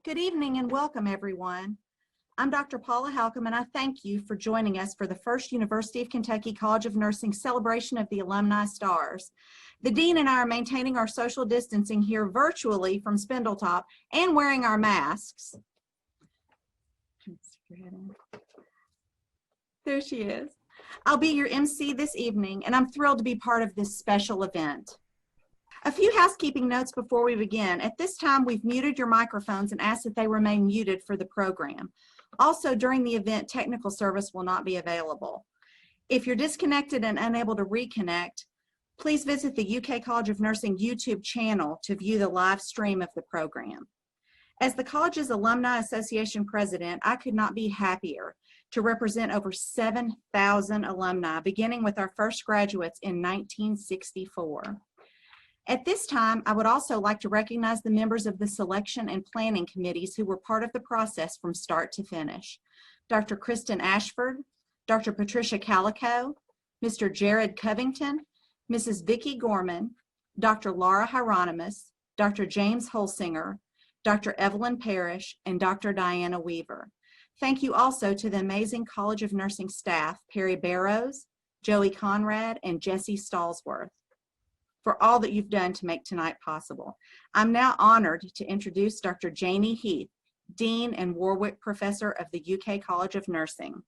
Good evening and welcome, everyone. I'm Dr. Paula Halcomb, and I thank you for joining us for the first University of Kentucky College of Nursing celebration of the Alumni Stars. The Dean and I are maintaining our social distancing here virtually from Spindletop and wearing our masks. There she is. I'll be your MC this evening, and I'm thrilled to be part of this special event. A few housekeeping notes before we begin. At this time, we've muted your microphones and asked that they remain muted for the program. Also, during the event, technical service will not be available. If you're disconnected and unable to reconnect, please visit the UK College of Nursing YouTube channel to view the live stream of the program. As the college's Alumni Association president, I could not be happier to represent over 7,000 alumni, beginning with our first graduates in 1964. At this time, I would also like to recognize the members of the selection and planning committees who were part of the process from start to finish. Dr. Kristen Ashford, Dr. Patricia Calico, Mr. Jared Covington, Mrs. Vicki Gorman, Dr. Laura Hieronymus, Dr. James Holsinger, Dr. Evelyn Parrish, and Dr. Diana Weaver. Thank you also to the amazing College of Nursing staff, Perry Barrows, Joey Conrad, and Jesse Stallsworth, for all that you've done to make tonight possible. I'm now honored to introduce Dr. Janie Heath, Dean and Warwick Professor of the UK College of Nursing.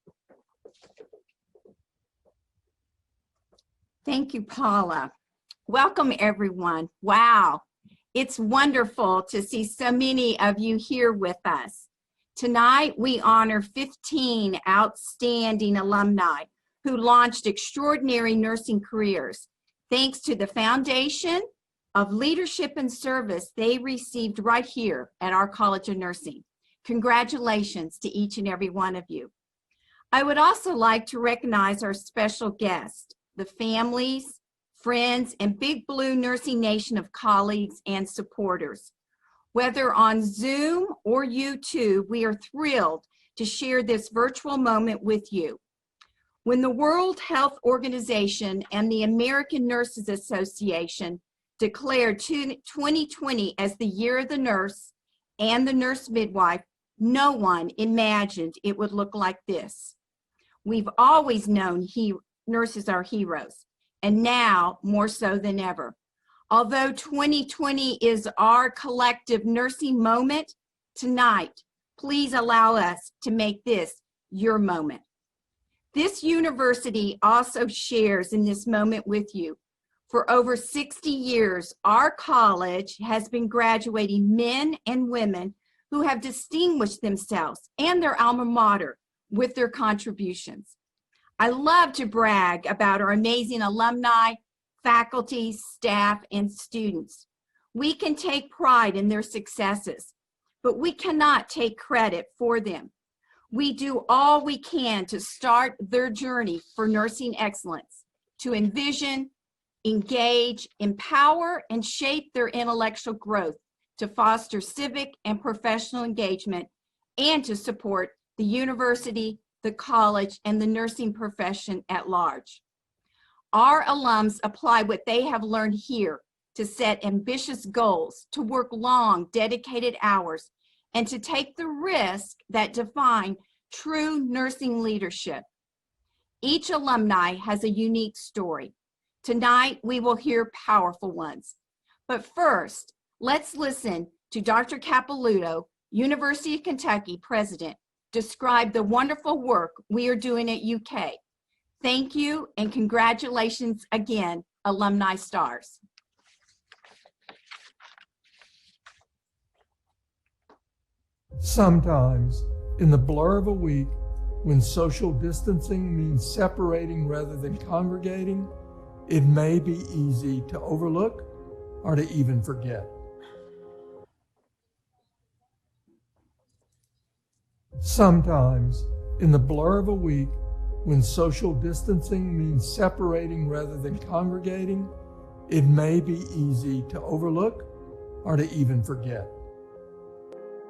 Thank you, Paula. Welcome, everyone. Wow, it's wonderful to see so many of you here with us. Tonight, we honor 15 outstanding alumni who launched extraordinary nursing careers thanks to the foundation of leadership and service they received right here at our College of Nursing. Congratulations to each and every one of you. I would also like to recognize our special guests, the families, friends, and Big Blue Nursing Nation of colleagues and supporters. Whether on Zoom or YouTube, we are thrilled to share this virtual moment with you. When the World Health Organization and the American Nurses Association declared 2020 as the year of the nurse and the nurse midwife, no one imagined it would look like this. We've always known nurses are heroes, and now more so than ever. Although 2020 is our collective nursing moment, tonight, please allow us to make this your moment. This university also shares in this moment with you. For over 60 years, our college has been graduating men and women who have distinguished themselves and their alma mater with their contributions. I love to brag about our amazing alumni, faculty, staff, and students. We can take pride in their successes, but we cannot take credit for them. We do all we can to start their journey for nursing excellence, to envision, engage, empower, and shape their intellectual growth, to foster civic and professional engagement, and to support the university, the college, and the nursing profession at large. Our alums apply what they have learned here to set ambitious goals, to work long, dedicated hours, and to take the risk that define true nursing leadership. Each alumni has a unique story. Tonight, we will hear powerful ones. But first, let's listen to Dr. Capilouto, University of Kentucky President, describe the wonderful work we are doing at UK. Thank you and congratulations again, Alumni Stars. Sometimes, in the blur of a week, when social distancing means separating rather than congregating, it may be easy to overlook or to even forget. Sometimes, in the blur of a week, when social distancing means separating rather than congregating, it may be easy to overlook or to even forget.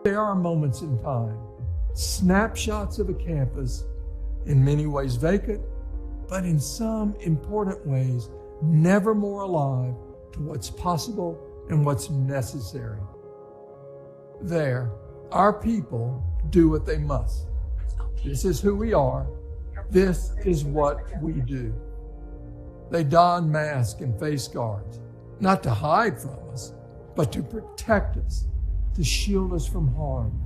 There are moments in time, snapshots of a campus, in many ways vacant, but in some important ways never more alive to what's possible and what's necessary. There, Our people do what they must. This is who we are. This is what we do. They don masks and face guards, not to hide from us, but to protect us, to shield us from harm.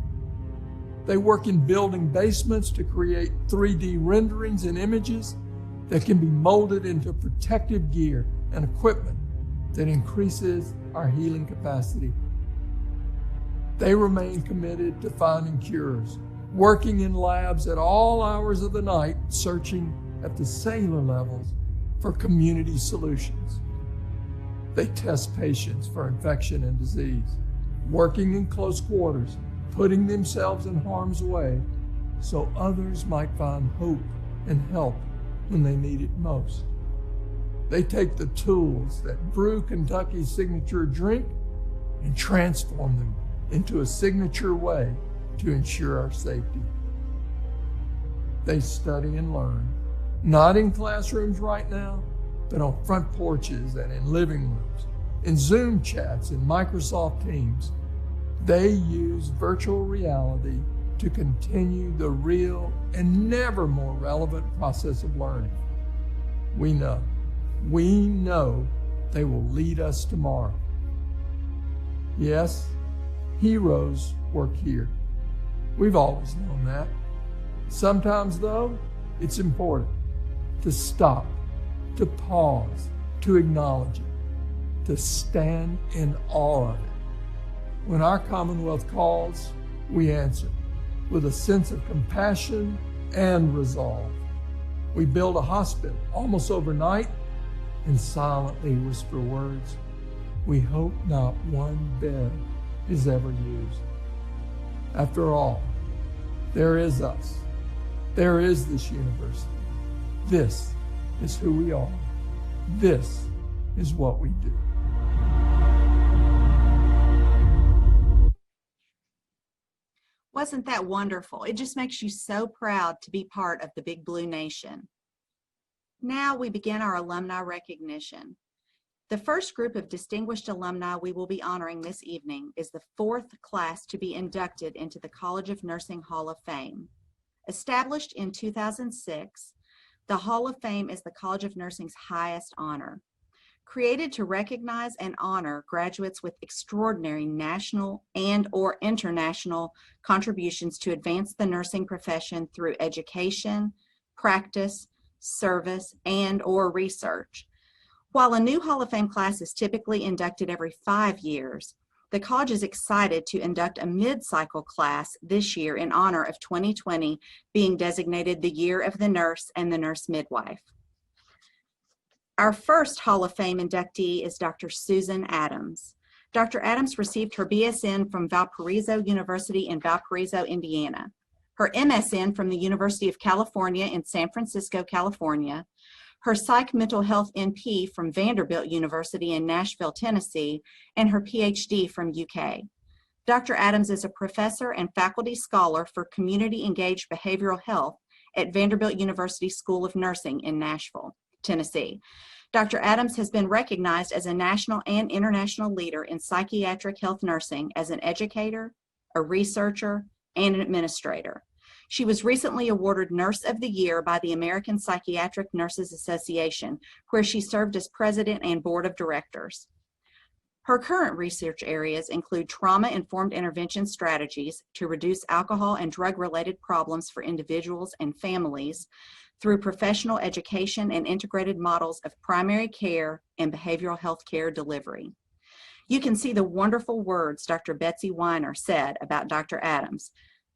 They work in building basements to create 3D renderings and images that can be molded into protective gear and equipment that increases our healing capacity. They remain committed to finding cures, working in labs at all hours of the night, searching at the cellular levels for community solutions. They test patients for infection and disease, working in close quarters, putting themselves in harm's way so others might find hope and help when they need it most. They take the tools that brew Kentucky's signature drink and transform them into a signature way to ensure our safety. They study and learn, not in classrooms right now, but on front porches and in living rooms, in Zoom chats and Microsoft Teams. They use virtual reality to continue the real and never more relevant process of learning. We know they will lead us tomorrow. Yes, heroes work here. We've always known that. Sometimes, though, it's important to stop, to pause, to acknowledge it, to stand in awe of it. When our Commonwealth calls, we answer with a sense of compassion and resolve. We build a hospital almost overnight and silently whisper words. We hope not one bed is ever used. After all, there is us. There is this university. This is who we are. This is what we do. Wasn't that wonderful? It just makes you so proud to be part of the Big Blue Nation. Now we begin our alumni recognition. The first group of distinguished alumni we will be honoring this evening is the fourth class to be inducted into the College of Nursing Hall of Fame. Established in 2006, the Hall of Fame is the College of Nursing's highest honor. Created to recognize and honor graduates with extraordinary national and/or international contributions to advance the nursing profession through education, practice, service, and/or research. While a new Hall of Fame class is typically inducted every 5 years, the college is excited to induct a mid-cycle class this year in honor of 2020 being designated the Year of the Nurse and the Nurse Midwife. Our first Hall of Fame inductee is Dr. Susan Adams. Dr. Adams received her BSN from Valparaiso University in Valparaiso, Indiana, her MSN from the University of California in San Francisco, California, her Psych Mental Health NP from Vanderbilt University in Nashville, Tennessee, and her PhD from UK. Dr. Adams is a professor and faculty scholar for Community Engaged Behavioral Health at Vanderbilt University School of Nursing in Nashville, Tennessee. Dr. Adams has been recognized as a national and international leader in psychiatric health nursing as an educator, a researcher, and an administrator. She was recently awarded Nurse of the Year by the American Psychiatric Nurses Association, where she served as president and board of directors. Her current research areas include trauma-informed intervention strategies to reduce alcohol and drug-related problems for individuals and families through professional education and integrated models of primary care and behavioral health care delivery. You can see the wonderful words Dr. Betsy Weiner said about Dr. Adams.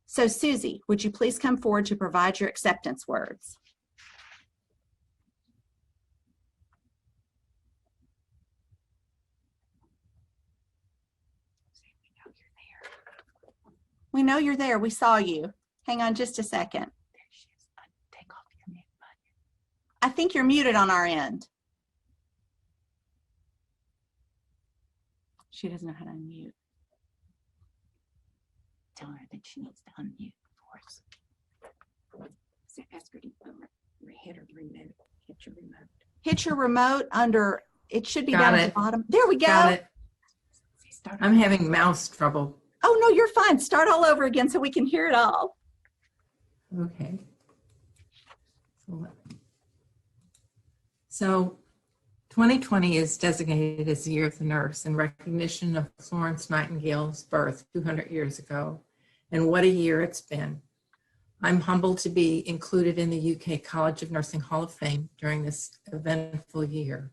So Susie, would you please come forward to provide your acceptance words? We know you're there. We saw you. Hang on just a second. Take off your mute button. I think you're muted on our end. She doesn't know how to unmute. Tell her that she needs to unmute for us. So ask her to hit her remote. Hit your remote. Hit your remote under, it should be Got down at it. the bottom. There we go. Got it. I'm having mouse trouble. Oh, no, you're fine. Start all over again so we can hear it all. Okay. So 2020 is designated as the Year of the Nurse in recognition of Florence Nightingale's birth 200 years ago. And what a year it's been. I'm humbled to be included in the UK College of Nursing Hall of Fame during this eventful year.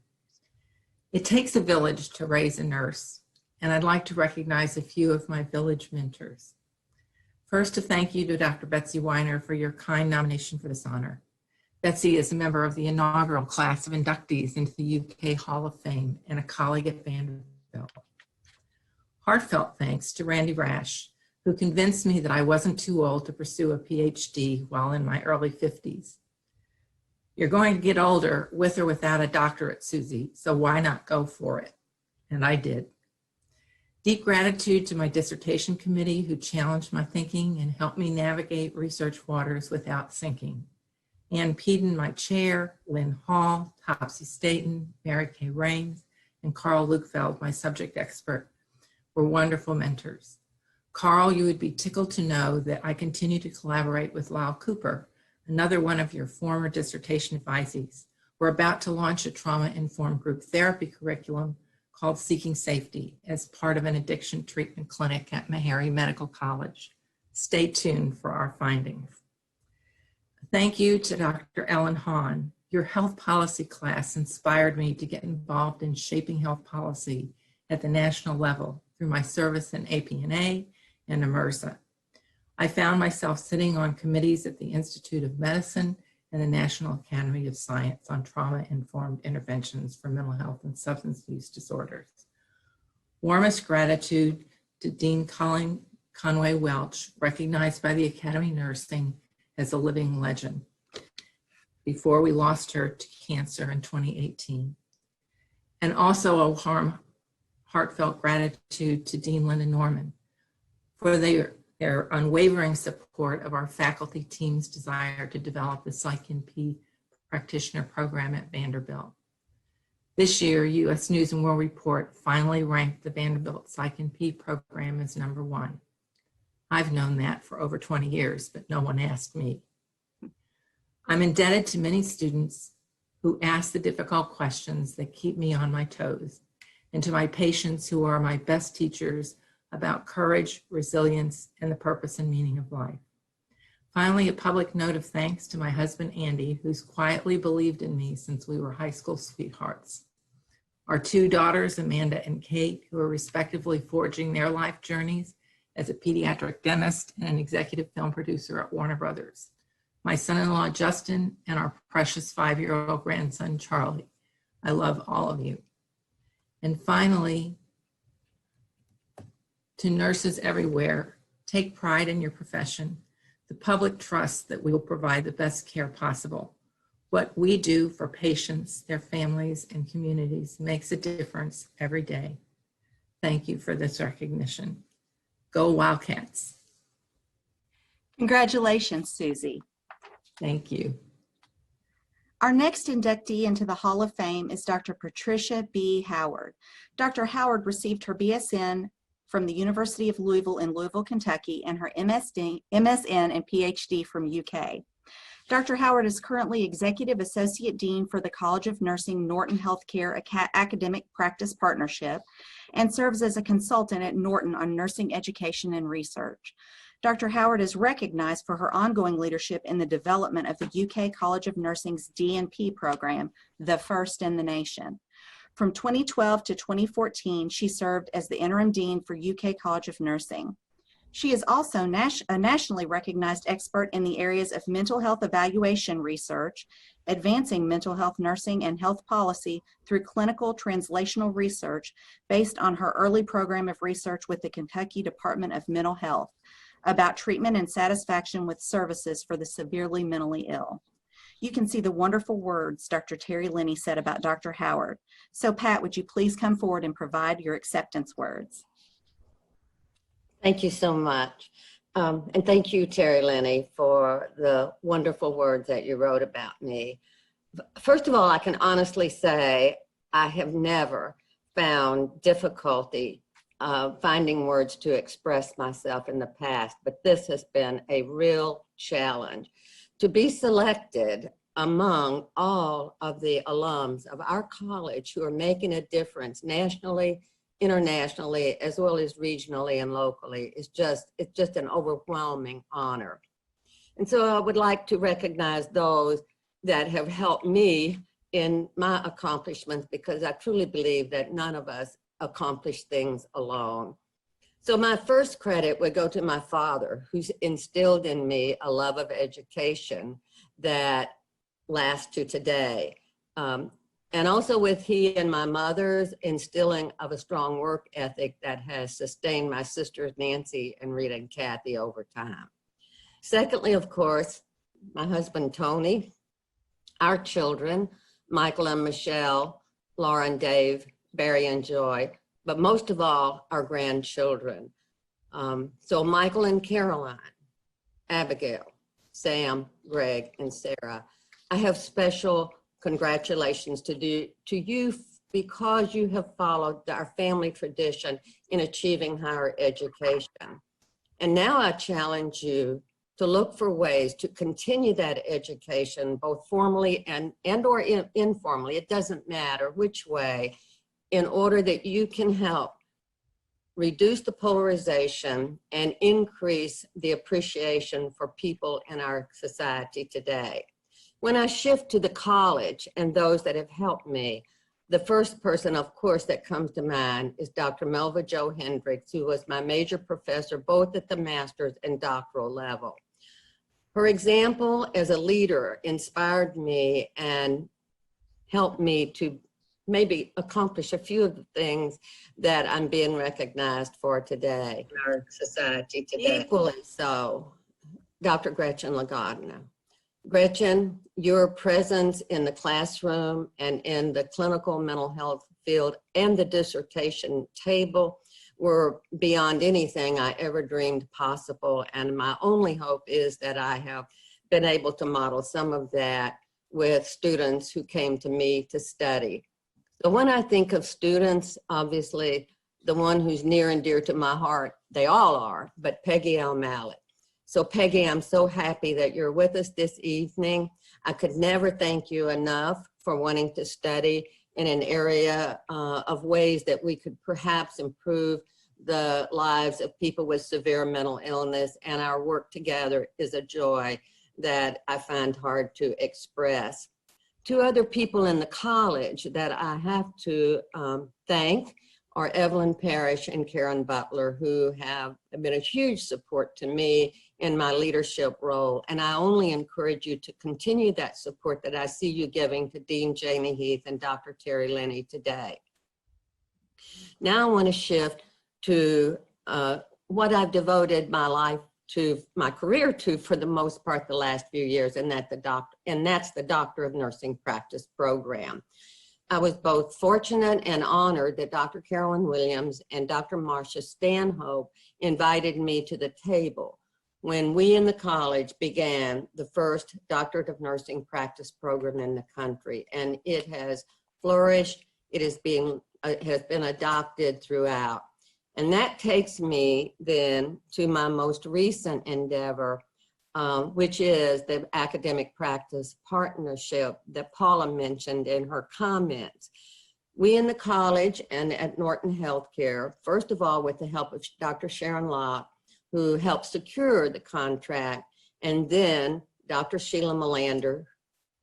It takes a village to raise a nurse, and I'd like to recognize a few of my village mentors. First, a thank you to Dr. Betsy Weiner for your kind nomination for this honor. Betsy is a member of the inaugural class of inductees into the UK Hall of Fame and a colleague at Vanderbilt. Heartfelt thanks to Randy Rash, who convinced me that I wasn't too old to pursue a PhD while in my early 50s. You're going to get older with or without a doctorate, Susie, so why not go for it? And I did. Deep gratitude to my dissertation committee who challenged my thinking and helped me navigate research waters without sinking. Ann Peden, my chair, Lynn Hall, Topsy Staten, Mary Kay Raines, and Carl Lukefeld, my subject expert, were wonderful mentors. Carl, you would be tickled to know that I continue to collaborate with Lyle Cooper, another one of your former dissertation advisees. We're about to launch a trauma-informed group therapy curriculum called Seeking Safety as part of an addiction treatment clinic at Meharry Medical College. Stay tuned for our findings. Thank you to Dr. Ellen Hahn. Your health policy class inspired me to get involved in shaping health policy at the national level through my service in APNA and EMERSA. I found myself sitting on committees at the Institute of Medicine and the National Academy of Science on trauma-informed interventions for mental health and substance use disorders. Warmest gratitude to Dean Conway Welch, recognized by the Academy of Nursing as a living legend before we lost her to cancer in 2018. And also a warm, heartfelt gratitude to Dean Linda Norman for their unwavering support of our faculty team's desire to develop the PsycNP practitioner program at Vanderbilt. This year, US News and World Report finally ranked the Vanderbilt PsycNP program as #1. I've known that for over 20 years, but no one asked me. I'm indebted to many students who ask the difficult questions that keep me on my toes, and to my patients who are my best teachers about courage, resilience, and the purpose and meaning of life. Finally, a public note of thanks to my husband, Andy, who's quietly believed in me since we were high school sweethearts. Our 2 daughters, Amanda and Kate, who are respectively forging their life journeys as a pediatric dentist and an executive film producer at Warner Brothers. My son-in-law, Justin, and our precious 5-year-old grandson, Charlie. I love all of you. And finally, to nurses everywhere, take pride in your profession. The public trusts that we will provide the best care possible. What we do for patients, their families, and communities makes a difference every day. Thank you for this recognition. Go Wildcats. Congratulations, Susie. Thank you. Our next inductee into the Hall of Fame is Dr. Patricia B. Howard. Dr. Howard received her BSN from the University of Louisville in Louisville, Kentucky, and her MSN and PhD from UK. Dr. Howard is currently Executive Associate Dean for the College of Nursing Norton Healthcare Academic Practice Partnership and serves as a consultant at Norton on nursing education and research. Dr. Howard is recognized for her ongoing leadership in the development of the UK College of Nursing's DNP program, the first in the nation. From 2012 to 2014, she served as the interim dean for UK College of Nursing. She is also a nationally recognized expert in the areas of mental health evaluation research, advancing mental health nursing and health policy through clinical translational research based on her early program of research with the Kentucky Department of Mental Health about treatment and satisfaction with services for the severely mentally ill. You can see the wonderful words Dr. Terry Linney said about Dr. Howard. So Pat, would you please come forward and provide your acceptance words? Thank you so much. And thank you, Terry Linney, for the wonderful words that you wrote about me. First of all, I can honestly say I have never found difficulty finding words to express myself in the past, but this has been a real challenge. To be selected among all of the alums of our college who are making a difference nationally, internationally, as well as regionally and locally it's just an overwhelming honor. And so I would like to recognize those that have helped me in my accomplishments, because I truly believe that none of us accomplish things alone. So my first credit would go to my father, who's instilled in me a love of education that lasts to today. And also with he and my mother's instilling of a strong work ethic that has sustained my sisters Nancy and Rita and Kathy over time. Secondly, of course, my husband Tony, our children, Michael and Michelle, Laura and Dave, Barry and Joy, but most of all, our grandchildren. So Michael and Caroline, Abigail, Sam, Greg, and Sarah. I have special congratulations to you because you have followed our family tradition in achieving higher education. And now I challenge you to look for ways to continue that education, both formally and or informally, it doesn't matter which way, in order that you can help reduce the polarization and increase the appreciation for people in our society today. When I shift to the college and those that have helped me, the first person, of course, that comes to mind is Dr. Melva Jo Hendricks, who was my major professor, both at the master's and doctoral level. Her example as a leader inspired me and helped me to maybe accomplish a few of the things that I'm being recognized for today in our society today. Equally so, Dr. Gretchen Lagodna. Gretchen, your presence in the classroom and in the clinical mental health field and the dissertation table were beyond anything I ever dreamed possible. And my only hope is that I have been able to model some of that with students who came to me to study. So when I think of students, obviously the one who's near and dear to my heart, they all are, but Peggy L. Mallet. So Peggy, I'm so happy that you're with us this evening. I could never thank you enough for wanting to study in an area of ways that we could perhaps improve the lives of people with severe mental illness, and our work together is a joy that I find hard to express. Two other people in the college that I have to thank are Evelyn Parrish and Karen Butler, who have been a huge support to me in my leadership role. And I only encourage you to continue that support that I see you giving to Dean Jamie Heath and Dr. Terry Lenny today. Now I want to shift to what I've devoted my life to, my career to, for the most part the last few years, and that's the Doctor of Nursing Practice program. I was both fortunate and honored that Dr. Carolyn Williams and Dr. Marcia Stanhope invited me to the table when we in the college began the first Doctorate of Nursing Practice program in the country, and it has flourished. It has been adopted throughout. And that takes me then to my most recent endeavor, which is the academic practice partnership that Paula mentioned in her comments. We in the college and at Norton Healthcare, first of all, with the help of Dr. Sharon Locke, who helped secure the contract, and then Dr. Sheila Melander.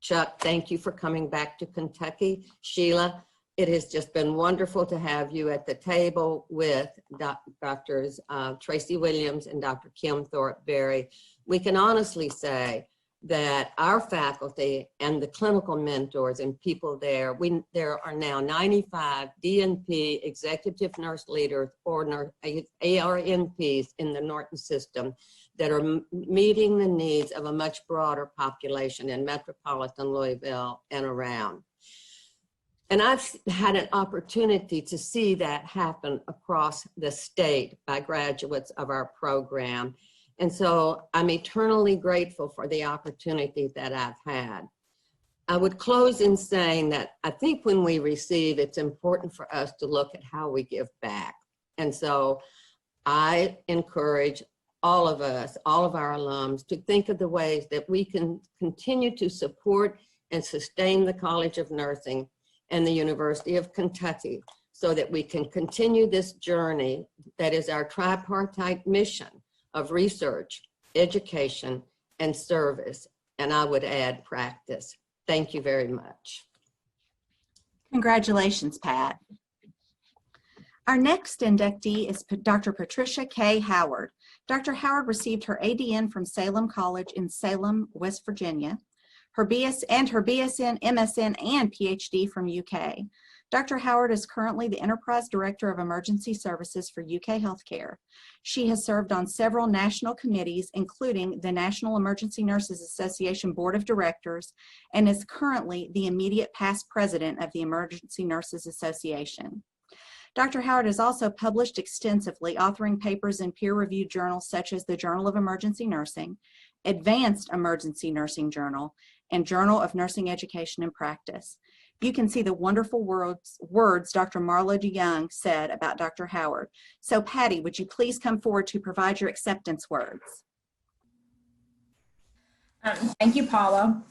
Chuck, thank you for coming back to Kentucky. Sheila, it has just been wonderful to have you at the table with Drs. Tracy Williams and Dr. Kim Thorpe-Berry. We can honestly say that our faculty and the clinical mentors and people there, there are now 95 DNP executive nurse leaders or ARNPs in the Norton system that are meeting the needs of a much broader population in metropolitan Louisville and around. And I've had an opportunity to see that happen across the state by graduates of our program. And so I'm eternally grateful for the opportunity that I've had. I would close in saying that I think when we receive, it's important for us to look at how we give back. And so I encourage all of us, all of our alums, to think of the ways that we can continue to support and sustain the College of Nursing and the University of Kentucky so that we can continue this journey that is our tripartite mission of research, education, and service. And I would add practice. Thank you very much. Congratulations, Pat. Our next inductee is Dr. Patricia K. Howard. Dr. Howard received her ADN from Salem College in Salem, West Virginia, her BSN, MSN, and PhD from UK. Dr. Howard is currently the Enterprise Director of Emergency Services for UK Healthcare. She has served on several national committees, including the National Emergency Nurses Association Board of Directors, and is currently the immediate past president of the Emergency Nurses Association. Dr. Howard has also published extensively, authoring papers in peer-reviewed journals such as the Journal of Emergency Nursing, Advanced Emergency Nursing Journal, and Journal of Nursing Education and Practice. You can see the wonderful words Dr. Marla DeYoung said about Dr. Howard. So Patty, would you please come forward to provide your acceptance words? Thank you, Paula.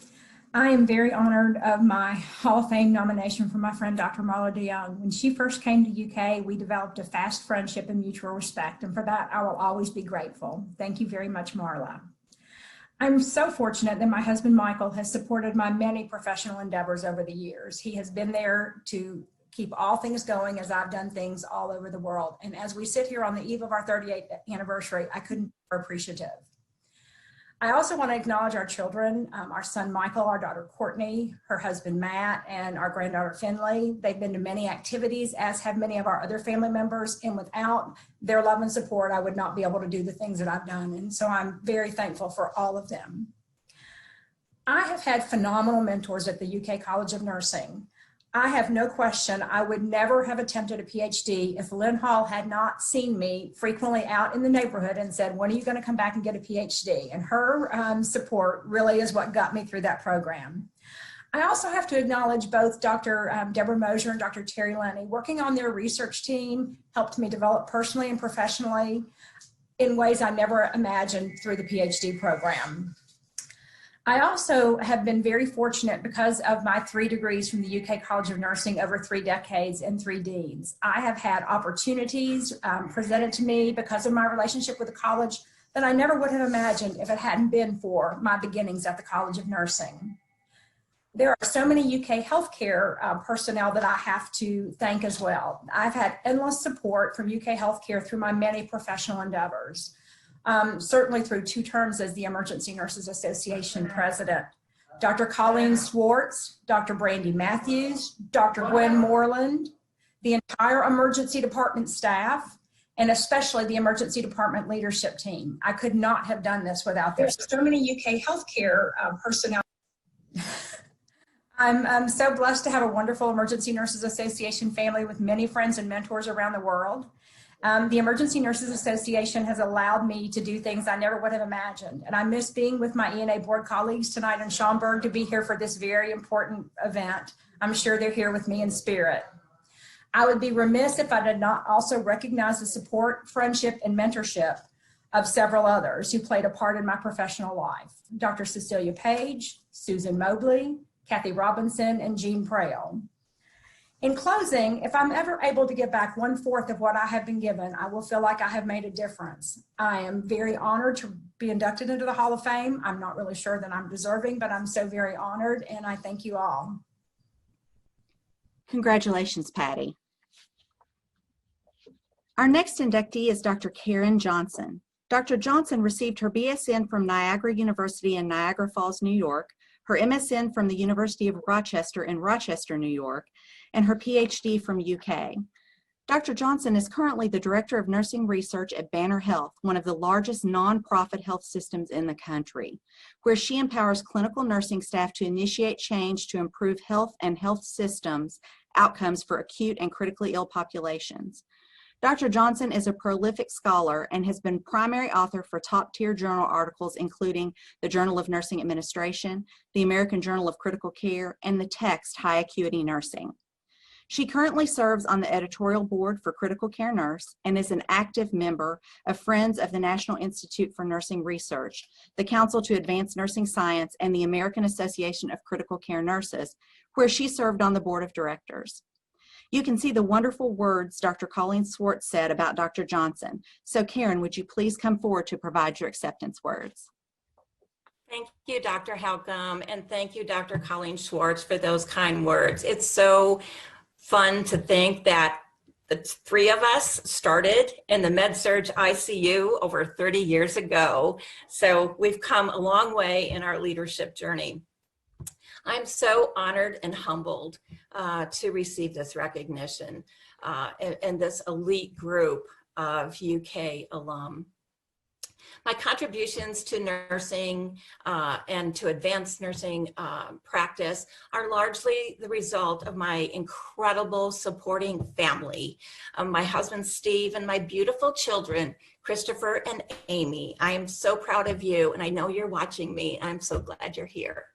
I am very honored of my Hall of Fame nomination from my friend Dr. Marla DeYoung. When she first came to UK, we developed a fast friendship and mutual respect, and for that I will always be grateful. Thank you very much, Marla. I'm so fortunate that my husband Michael has supported my many professional endeavors over the years. He has been there to keep all things going as I've done things all over the world. And as we sit here on the eve of our 38th anniversary, I couldn't be more appreciative. I also want to acknowledge our children, our son Michael, our daughter Courtney, her husband Matt, and our granddaughter Finley. They've been to many activities, as have many of our other family members, and without their love and support, I would not be able to do the things that I've done. And so I'm very thankful for all of them. I have had phenomenal mentors at the UK College of Nursing. I have no question I would never have attempted a PhD if Lynn Hall had not seen me frequently out in the neighborhood and said, when are you going to come back and get a PhD? And her support really is what got me through that program. I also have to acknowledge both Dr. Deborah Mosier and Dr. Terry Lenny. Working on their research team helped me develop personally and professionally in ways I never imagined through the PhD program. I also have been very fortunate because of my 3 degrees from the UK College of Nursing over 3 decades and 3 deans. I have had opportunities presented to me because of my relationship with the college that I never would have imagined if it hadn't been for my beginnings at the College of Nursing. There are so many UK healthcare personnel that I have to thank as well. I've had endless support from UK healthcare through my many professional endeavors. Certainly through 2 terms as the Emergency Nurses Association president. Dr. Colleen Swartz, Dr. Brandy Matthews, Dr. Gwen Moreland, the entire emergency department staff, and especially the emergency department leadership team. I could not have done this without them. So many UK healthcare personnel. I'm so blessed to have a wonderful Emergency Nurses Association family with many friends and mentors around the world. The Emergency Nurses Association has allowed me to do things I never would have imagined. And I miss being with my ENA board colleagues tonight in Schaumburg to be here for this very important event. I'm sure they're here with me in spirit. I would be remiss if I did not also recognize the support, friendship, and mentorship of several others who played a part in my professional life. Dr. Cecilia Page, Susan Mobley, Kathy Robinson, and Jean Prail. In closing, if I'm ever able to give back 1/4 of what I have been given, I will feel like I have made a difference. I am very honored to be inducted into the Hall of Fame. I'm not really sure that I'm deserving, but I'm so very honored, and I thank you all. Congratulations, Patty. Our next inductee is Dr. Karen Johnson. Dr. Johnson received her BSN from Niagara University in Niagara Falls, New York, her MSN from the University of Rochester in Rochester, New York, and her PhD from UK. Dr. Johnson is currently the Director of Nursing Research at Banner Health, one of the largest nonprofit health systems in the country, where she empowers clinical nursing staff to initiate change to improve health and health systems outcomes for acute and critically ill populations. Dr. Johnson is a prolific scholar and has been primary author for top-tier journal articles including the Journal of Nursing Administration, the American Journal of Critical Care, and the text High Acuity Nursing. She currently serves on the editorial board for Critical Care Nurse and is an active member of Friends of the National Institute for Nursing Research, the Council to Advance Nursing Science, and the American Association of Critical Care Nurses, where she served on the board of directors. You can see the wonderful words Dr. Colleen Swartz said about Dr. Johnson. So Karen, would you please come forward to provide your acceptance words? Thank you, Dr. Halcomb, and thank you, Dr. Colleen Schwartz, for those kind words. It's so fun to think that the three of us started in the med-surg ICU over 30 years ago. So we've come a long way in our leadership journey. I'm so honored and humbled to receive this recognition and this elite group of UK alum. My contributions to nursing and to advanced nursing practice are largely the result of my incredible supporting family, my husband Steve and my beautiful children, Christopher and Amy. I am so proud of you, and I know you're watching me. I'm so glad you're here.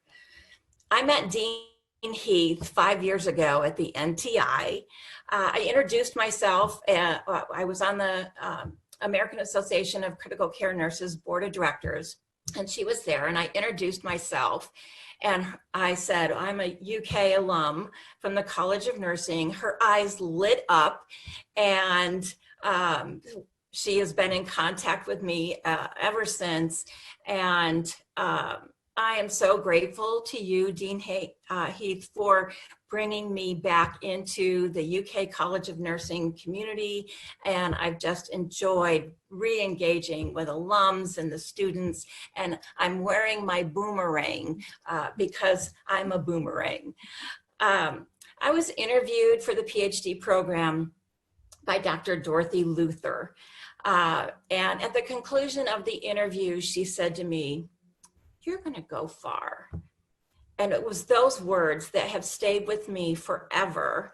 I met Dean Heath 5 years ago at the NTI. I introduced myself. I was on the American Association of Critical Care Nurses Board of Directors, and she was there, and I introduced myself, and I said, I'm a UK alum from the College of Nursing. Her eyes lit up, and she has been in contact with me ever since, and I am so grateful to you, Dean Heath, for bringing me back into the UK College of Nursing community, and I've just enjoyed re-engaging with alums and the students, and I'm wearing my boomerang because I'm a boomerang. I was interviewed for the PhD program by Dr. Dorothy Luther, and at the conclusion of the interview, she said to me, "You're gonna go far." And it was those words that have stayed with me forever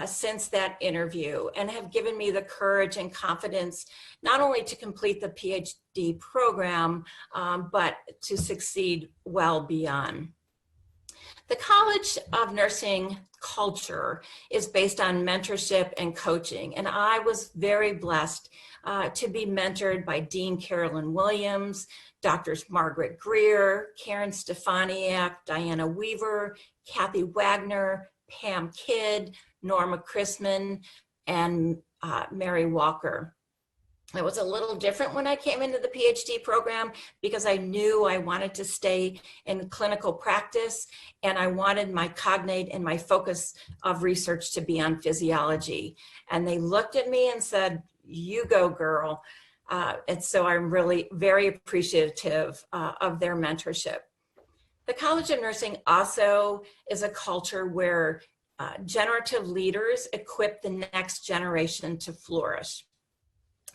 since that interview, and have given me the courage and confidence not only to complete the PhD program, but to succeed well beyond. The College of Nursing culture is based on mentorship and coaching, and I was very blessed to be mentored by Dean Carolyn Williams, Doctors Margaret Greer, Karen Stefaniak, Diana Weaver, Kathy Wagner, Pam Kidd, Norma Chrisman, and Mary Walker. It was a little different when I came into the PhD program because I knew I wanted to stay in clinical practice, and I wanted my cognate and my focus of research to be on physiology. And they looked at me and said, "You go, girl." And so I'm really very appreciative of their mentorship. The College of Nursing also is a culture where generative leaders equip the next generation to flourish.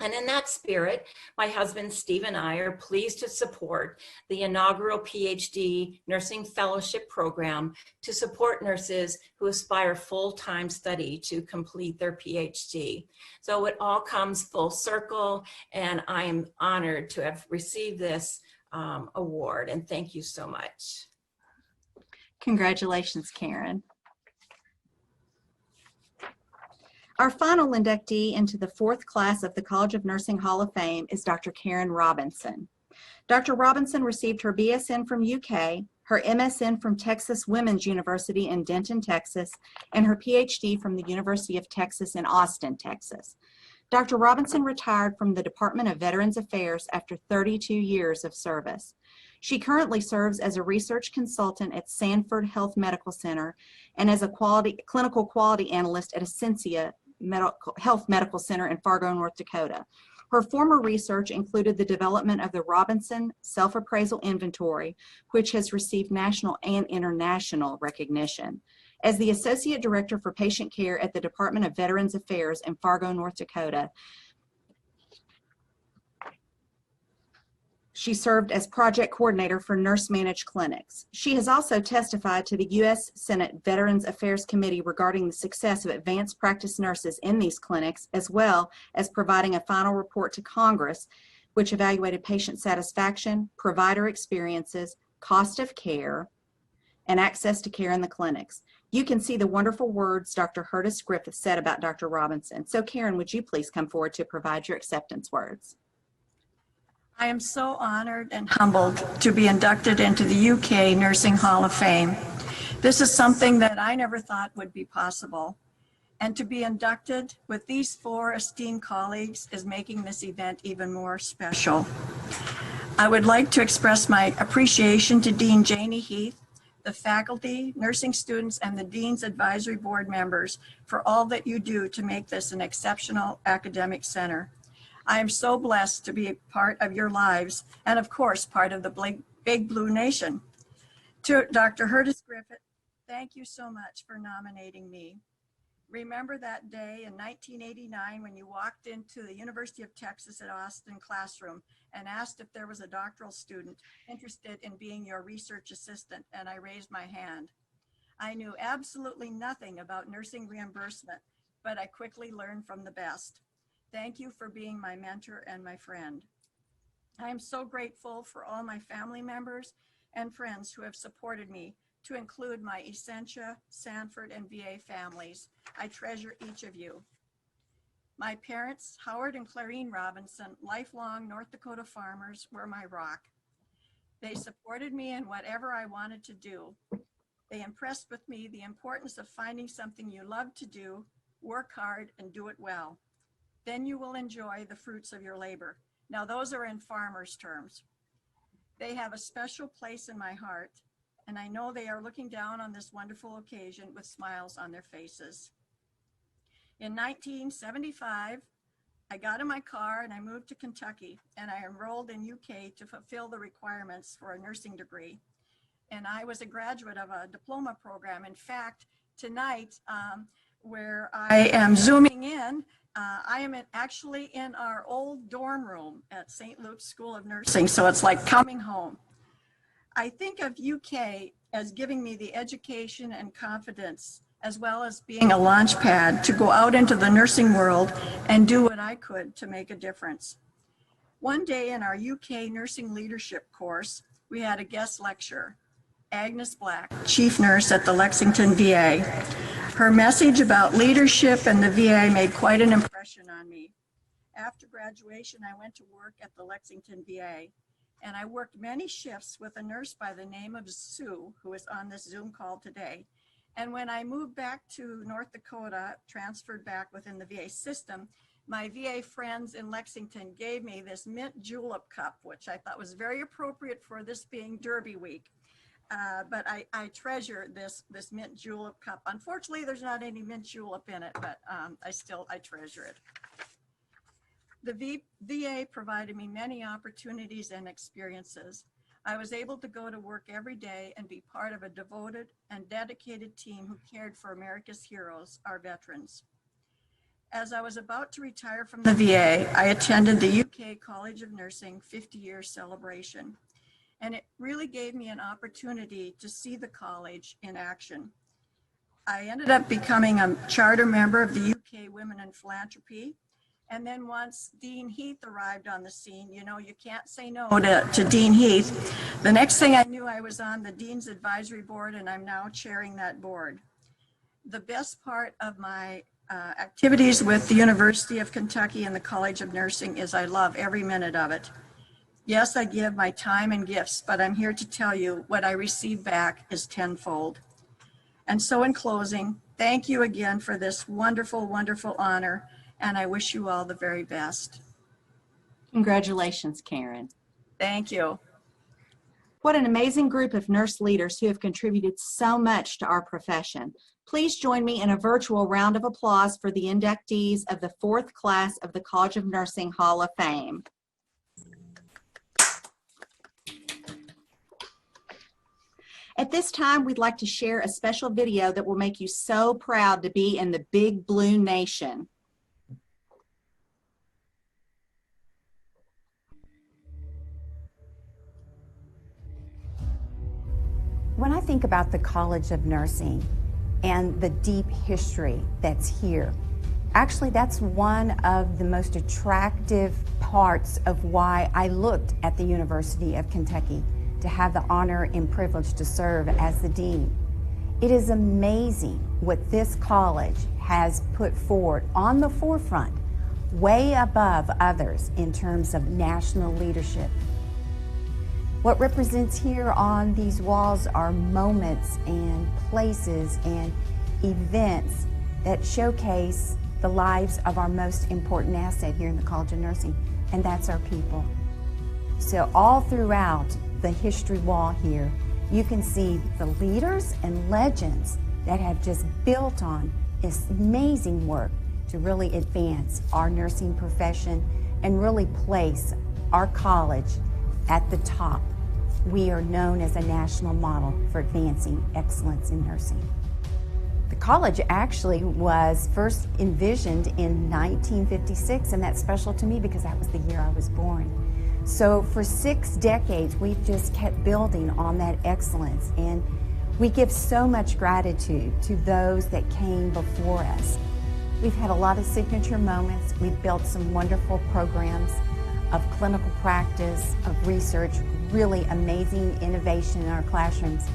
And in that spirit, my husband Steve and I are pleased to support the inaugural PhD Nursing Fellowship Program to support nurses who aspire full-time study to complete their PhD. So it all comes full circle, and I am honored to have received this award, and thank you so much. Congratulations, Karen. Our final inductee into the 4th class of the College of Nursing Hall of Fame is Dr. Karen Robinson. Dr. Robinson received her BSN from UK, her MSN from Texas Women's University in Denton, Texas, and her PhD from the University of Texas in Austin, Texas. Dr. Robinson retired from the Department of Veterans Affairs after 32 years of service. She currently serves as a research consultant at Sanford Health Medical Center and as a clinical quality analyst at Essentia Health Medical Center in Fargo, North Dakota. Her former research included the development of the Robinson Self-Appraisal Inventory, which has received national and international recognition. As the Associate Director for Patient Care at the Department of Veterans Affairs in Fargo, North Dakota, she served as project coordinator for nurse managed clinics. She has also testified to the U.S. Senate Veterans Affairs Committee regarding the success of advanced practice nurses in these clinics, as well as providing a final report to Congress, which evaluated patient satisfaction, provider experiences, cost of care, and access to care in the clinics. you can see the wonderful words Dr. Curtis Griffith said about Dr. Robinson. So Karen, would you please come forward to provide your acceptance words? I am so honored and humbled to be inducted into the UK Nursing Hall of Fame. This is something that I never thought would be possible. And to be inducted with these 4 esteemed colleagues is making this event even more special. I would like to express my appreciation to Dean Janie Heath, the faculty, nursing students, and the Dean's Advisory Board members for all that you do to make this an exceptional academic center. I am so blessed to be a part of your lives and, of course, part of the Big Blue Nation. To Dr. Curtis Griffith, thank you so much for nominating me. Remember that day in 1989 when you walked into the University of Texas at Austin classroom and asked if there was a doctoral student interested in being your research assistant, and I raised my hand. I knew absolutely nothing about nursing reimbursement, but I quickly learned from the best. Thank you for being my mentor and my friend. I am so grateful for all my family members and friends who have supported me, to include my Essentia, Sanford, and VA families. I treasure each of you. My parents, Howard and Clarine Robinson, lifelong North Dakota farmers, were my rock. They supported me in whatever I wanted to do. They impressed with me the importance of finding something you love to do, work hard, and do it well. Then you will enjoy the fruits of your labor. Now, those are in farmers' terms. They have a special place in my heart, and I know they are looking down on this wonderful occasion with smiles on their faces. In 1975, I got in my car and I moved to Kentucky, and I enrolled in UK to fulfill the requirements for a nursing degree. And I was a graduate of a diploma program. In fact, tonight, where I am zooming in, I am actually in our old dorm room at St. Luke's School of Nursing, so it's like coming home. I think of UK as giving me the education and confidence, as well as being a launch pad to go out into the nursing world and do what I could to make a difference. One day in our UK nursing leadership course, we had a guest lecture, Agnes Black, chief nurse at the Lexington VA. Her message about leadership and the VA made quite an impression on me. After graduation, I went to work at the Lexington VA. And I worked many shifts with a nurse by the name of Sue, who is on this Zoom call today. And when I moved back to North Dakota, transferred back within the VA system, my VA friends in Lexington gave me this mint julep cup, which I thought was very appropriate for this being Derby week. But I treasure this mint julep cup. Unfortunately, there's not any mint julep in it, but I treasure it. The VA provided me many opportunities and experiences. I was able to go to work every day and be part of a devoted and dedicated team who cared for America's heroes, our veterans. As I was about to retire from the VA, I attended the UK College of Nursing 50-year celebration, and it really gave me an opportunity to see the college in action. I ended up becoming a charter member of the UK Women in Philanthropy. And then once Dean Heath arrived on the scene, you know, you can't say no to Dean Heath. The next thing I knew, I was on the Dean's Advisory Board, and I'm now chairing that board. The best part of my activities with the University of Kentucky and the College of Nursing is I love every minute of it. Yes, I give my time and gifts, but I'm here to tell you what I receive back is tenfold. And so in closing, thank you again for this wonderful, wonderful honor. And I wish you all the very best. Congratulations, Karen. Thank you. What an amazing group of nurse leaders who have contributed so much to our profession. Please join me in a virtual round of applause for the inductees of the 4th class of the College of Nursing Hall of Fame. At this time, we'd like to share a special video that will make you so proud to be in the Big Blue Nation. When I think about the College of Nursing and the deep history that's here, actually that's one of the most attractive parts of why I looked at the University of Kentucky to have the honor and privilege to serve as the dean. It is amazing what this college has put forward on the forefront, way above others in terms of national leadership. What represents here on these walls are moments and places and events that showcase the lives of our most important asset here in the College of Nursing, and that's our people. So all throughout the history wall here, you can see the leaders and legends that have just built on this amazing work to really advance our nursing profession and really place our college at the top. We are known as a national model for advancing excellence in nursing. The college actually was first envisioned in 1956, and that's special to me because that was the year I was born. So for 6 decades, we've just kept building on that excellence, and we give so much gratitude to those that came before us. We've had a lot of signature moments. We've built some wonderful programs of clinical practice, of research, really amazing innovation in our classrooms.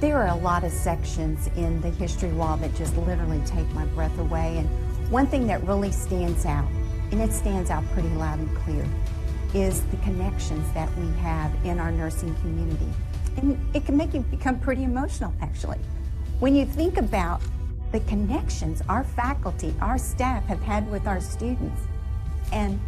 There are a lot of sections in the history wall that just literally take my breath away. And one thing that really stands out, and it stands out pretty loud and clear, is the connections that we have in our nursing community. And it can make you become pretty emotional, actually. When you think about the connections our faculty, our staff have had with our students, and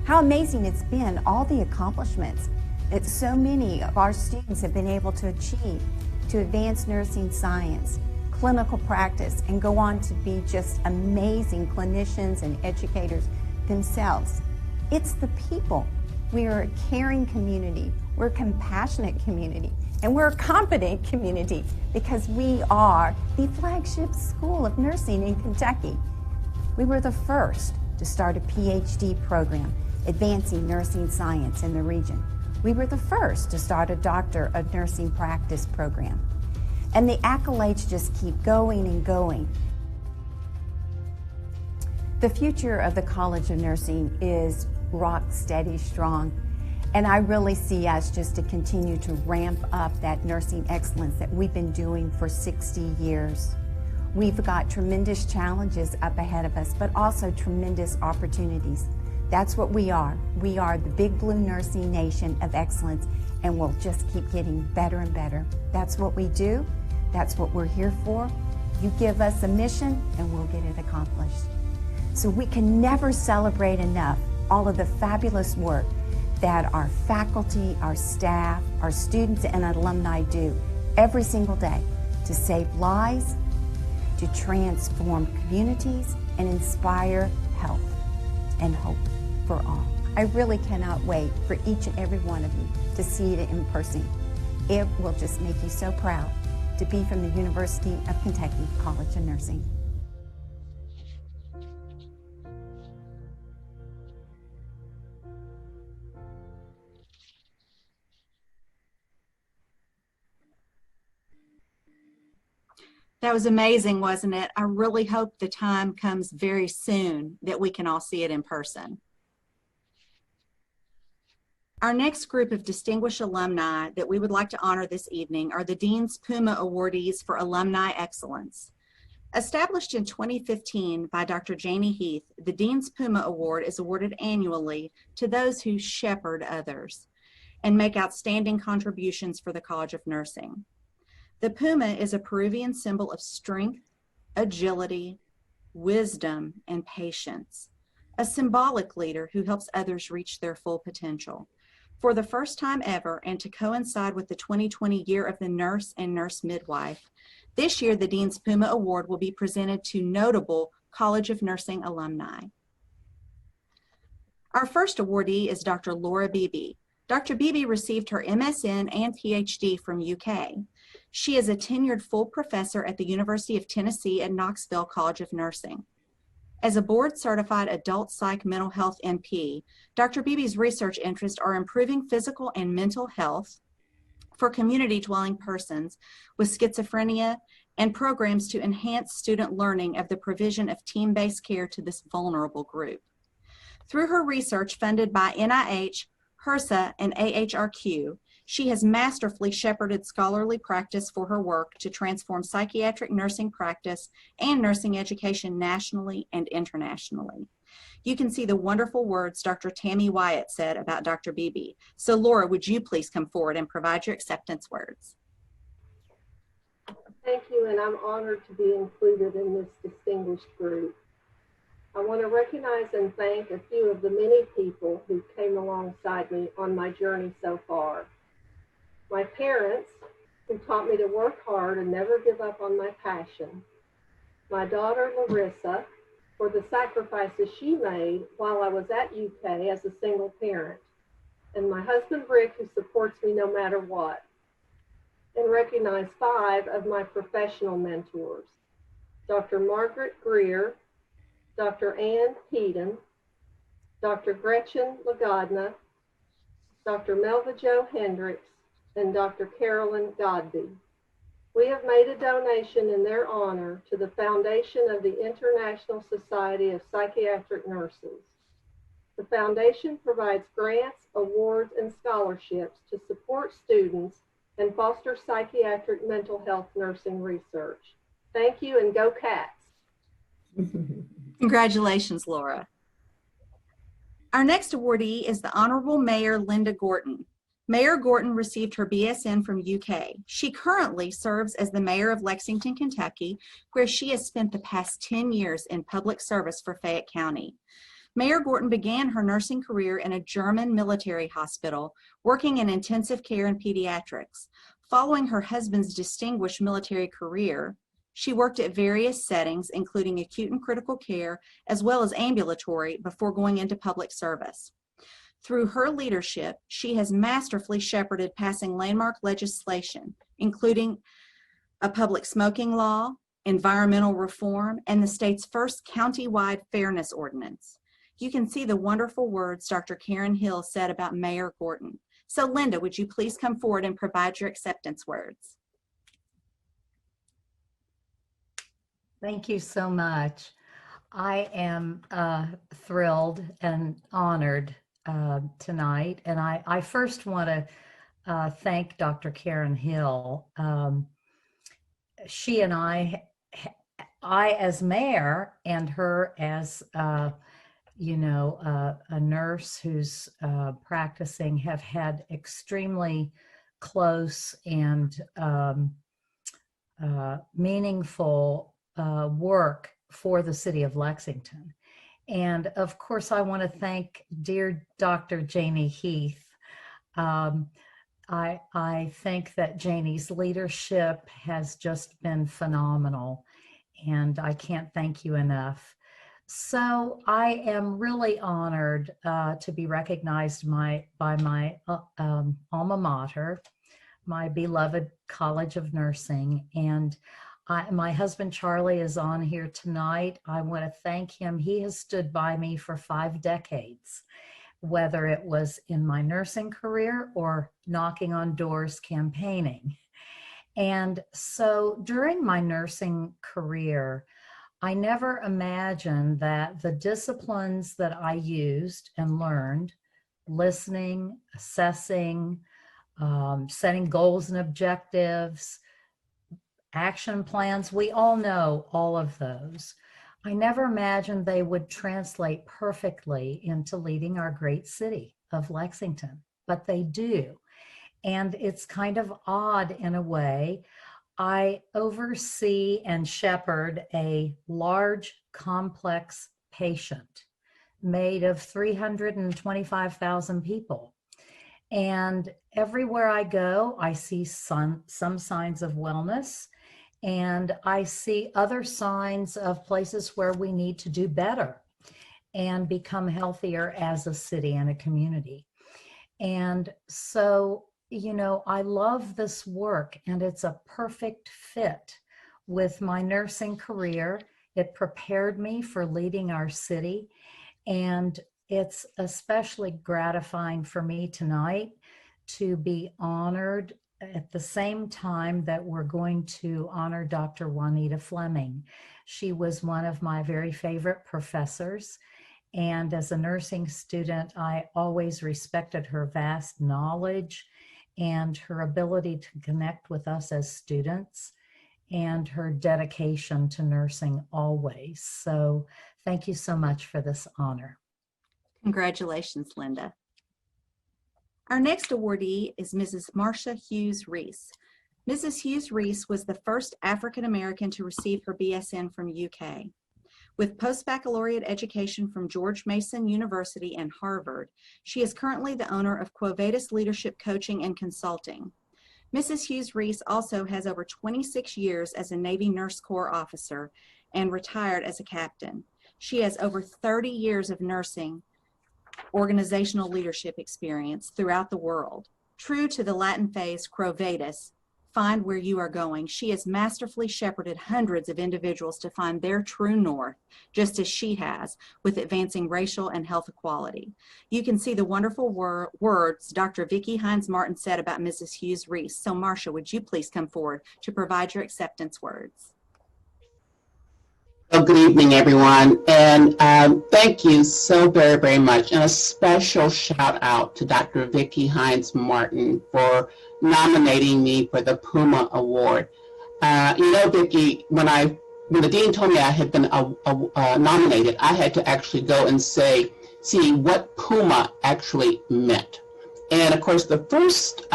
how amazing it's been, all the accomplishments that so many of our students have been able to achieve to advance nursing science, clinical practice, and go on to be just amazing clinicians and educators themselves. It's the people. We are a caring community, we're a compassionate community, and we're a competent community because we are the flagship school of nursing in Kentucky. We were the first to start a PhD program advancing nursing science in the region. We were the first to start a Doctor of Nursing Practice program. And the accolades just keep going and going. The future of the College of Nursing is rock steady strong. And I really see us just to continue to ramp up that nursing excellence that we've been doing for 60 years. We've got tremendous challenges up ahead of us, but also tremendous opportunities. That's what we are. We are the big blue nursing nation of excellence, and we'll just keep getting better and better. That's what we do. That's what we're here for. You give us a mission, and we'll get it accomplished. So we can never celebrate enough all of the fabulous work that our faculty, our staff, our students, and alumni do every single day to save lives, to transform communities, and inspire health and hope for all. I really cannot wait for each and every one of you to see it in person. It will just make you so proud to be from the University of Kentucky College of Nursing. That was amazing, wasn't it? I really hope the time comes very soon that we can all see it in person. Our next group of distinguished alumni that we would like to honor this evening are the Dean's Puma Awardees for Alumni Excellence. Established in 2015 by Dr. Janie Heath, the Dean's Puma Award is awarded annually to those who shepherd others and make outstanding contributions for the College of Nursing. The puma is a Peruvian symbol of strength, agility, wisdom, and patience, a symbolic leader who helps others reach their full potential. For the first time ever, and to coincide with the 2020 Year of the Nurse and Nurse Midwife, this year the Dean's Puma Award will be presented to notable College of Nursing alumni. Our first awardee is Dr. Laura Beebe. Dr. Beebe received her MSN and PhD from UK. She is a tenured full professor at the University of Tennessee at Knoxville College of Nursing. As a board-certified adult psych mental health NP, Dr. Beebe's research interests are improving physical and mental health for community-dwelling persons with schizophrenia and programs to enhance student learning of the provision of team-based care to this vulnerable group. Through her research funded by NIH, HRSA, and AHRQ, She has masterfully shepherded scholarly practice for her work to transform psychiatric nursing practice and nursing education nationally and internationally. You can see the wonderful words Dr. Tammy Wyatt said about Dr. Beebe. So Laura, would you please come forward and provide your acceptance words? Thank you, and I'm honored to be included in this distinguished group. I want to recognize and thank a few of the many people who came alongside me on my journey so far. My parents, who taught me to work hard and never give up on my passion. My daughter, Larissa, for the sacrifices she made while I was at UK as a single parent. And my husband, Rick, who supports me no matter what. And recognize 5 of my professional mentors: Dr. Margaret Greer, Dr. Ann Peden, Dr. Gretchen Lagodna, Dr. Melva Jo Hendricks, and Dr. Carolyn Godby. We have made a donation in their honor to the foundation of the International Society of Psychiatric Nurses. The foundation provides grants, awards, and scholarships to support students and foster psychiatric mental health nursing research. Thank you, and go Cats. Congratulations, Laura. Our next awardee is the Honorable Mayor Linda Gorton. Mayor Gorton received her BSN from UK. She currently serves as the mayor of Lexington, Kentucky, where she has spent the past 10 years in public service for Fayette County. Mayor Gorton began her nursing career in a German military hospital, working in intensive care and pediatrics. Following her husband's distinguished military career, she worked at various settings, including acute and critical care, as well as ambulatory, before going into public service. Through her leadership, she has masterfully shepherded passing landmark legislation, including a public smoking law, environmental reform, and the state's first countywide fairness ordinance. You can see the wonderful words Dr. Karen Hill said about Mayor Gorton. So Linda, would you please come forward and provide your acceptance words? Thank you so much. I am thrilled and honored tonight. And I first want to thank Dr. Karen Hill. She and I as mayor and her as, a nurse who's practicing, have had extremely close and meaningful work for the city of Lexington. And of course, I want to thank dear Dr. Janie Heath. I think that Janie's leadership has just been phenomenal, and I can't thank you enough. So I am really honored to be recognized by my alma mater, my beloved College of Nursing. And my husband, Charlie, is on here tonight. I want to thank him. He has stood by me for 5 decades, whether it was in my nursing career or knocking on doors campaigning. And so during my nursing career, I never imagined that the disciplines that I used and learned, listening, assessing, setting goals and objectives, action plans, we all know all of those. I never imagined they would translate perfectly into leading our great city of Lexington, but they do. And it's kind of odd in a way. I oversee and shepherd a large, complex patient made of 325,000 people. And everywhere I go, I see some signs of wellness, and I see other signs of places where we need to do better and become healthier as a city and a community. And so, I love this work, and it's a perfect fit with my nursing career. It prepared me for leading our city, and it's especially gratifying for me tonight to be honored at the same time that we're going to honor Dr. Juanita Fleming. She was one of my very favorite professors. And as a nursing student, I always respected her vast knowledge and her ability to connect with us as students and her dedication to nursing always. So thank you so much for this honor. Congratulations, Linda. Our next awardee is Mrs. Marcia Hughes Reese. Mrs. Hughes Reese was the first African American to receive her BSN from UK. With post-baccalaureate education from George Mason University and Harvard, she is currently the owner of Quovatus Leadership Coaching and Consulting. Mrs. Hughes Reese also has over 26 years as a Navy Nurse Corps officer and retired as a captain. She has over 30 years of nursing organizational leadership experience throughout the world. True to the Latin phrase Quovatus, find where you are going, she has masterfully shepherded hundreds of individuals to find their true north, just as she has with advancing racial and health equality. You can see the wonderful words Dr. Vicki Hines-Martin said about Mrs. Hughes Reese. So Marcia, would you please come forward to provide your acceptance words? Well, good evening, everyone, and thank you so very, very much. And a special shout out to Dr. Vicki Hines-Martin for nominating me for the Puma Award. Vicki, when the dean told me I had been nominated, I had to actually go and see what Puma actually meant. And of course, the first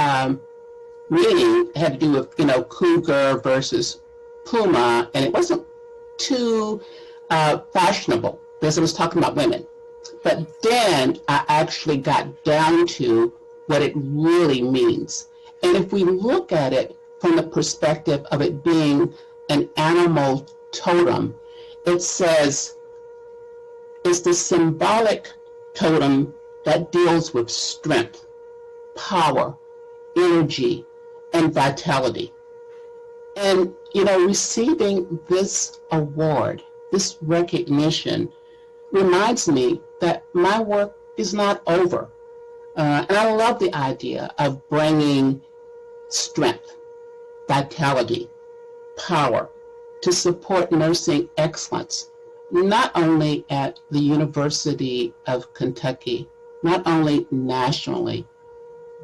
meeting had to do with cougar versus Puma, and it wasn't too fashionable because it was talking about women. But then I actually got down to what it really means. And if we look at it from the perspective of it being an animal totem, it says it's the symbolic totem that deals with strength, power, energy, and vitality. And, receiving this award, this recognition, reminds me that my work is not over. And I love the idea of bringing strength, vitality, power to support nursing excellence, not only at the University of Kentucky, not only nationally,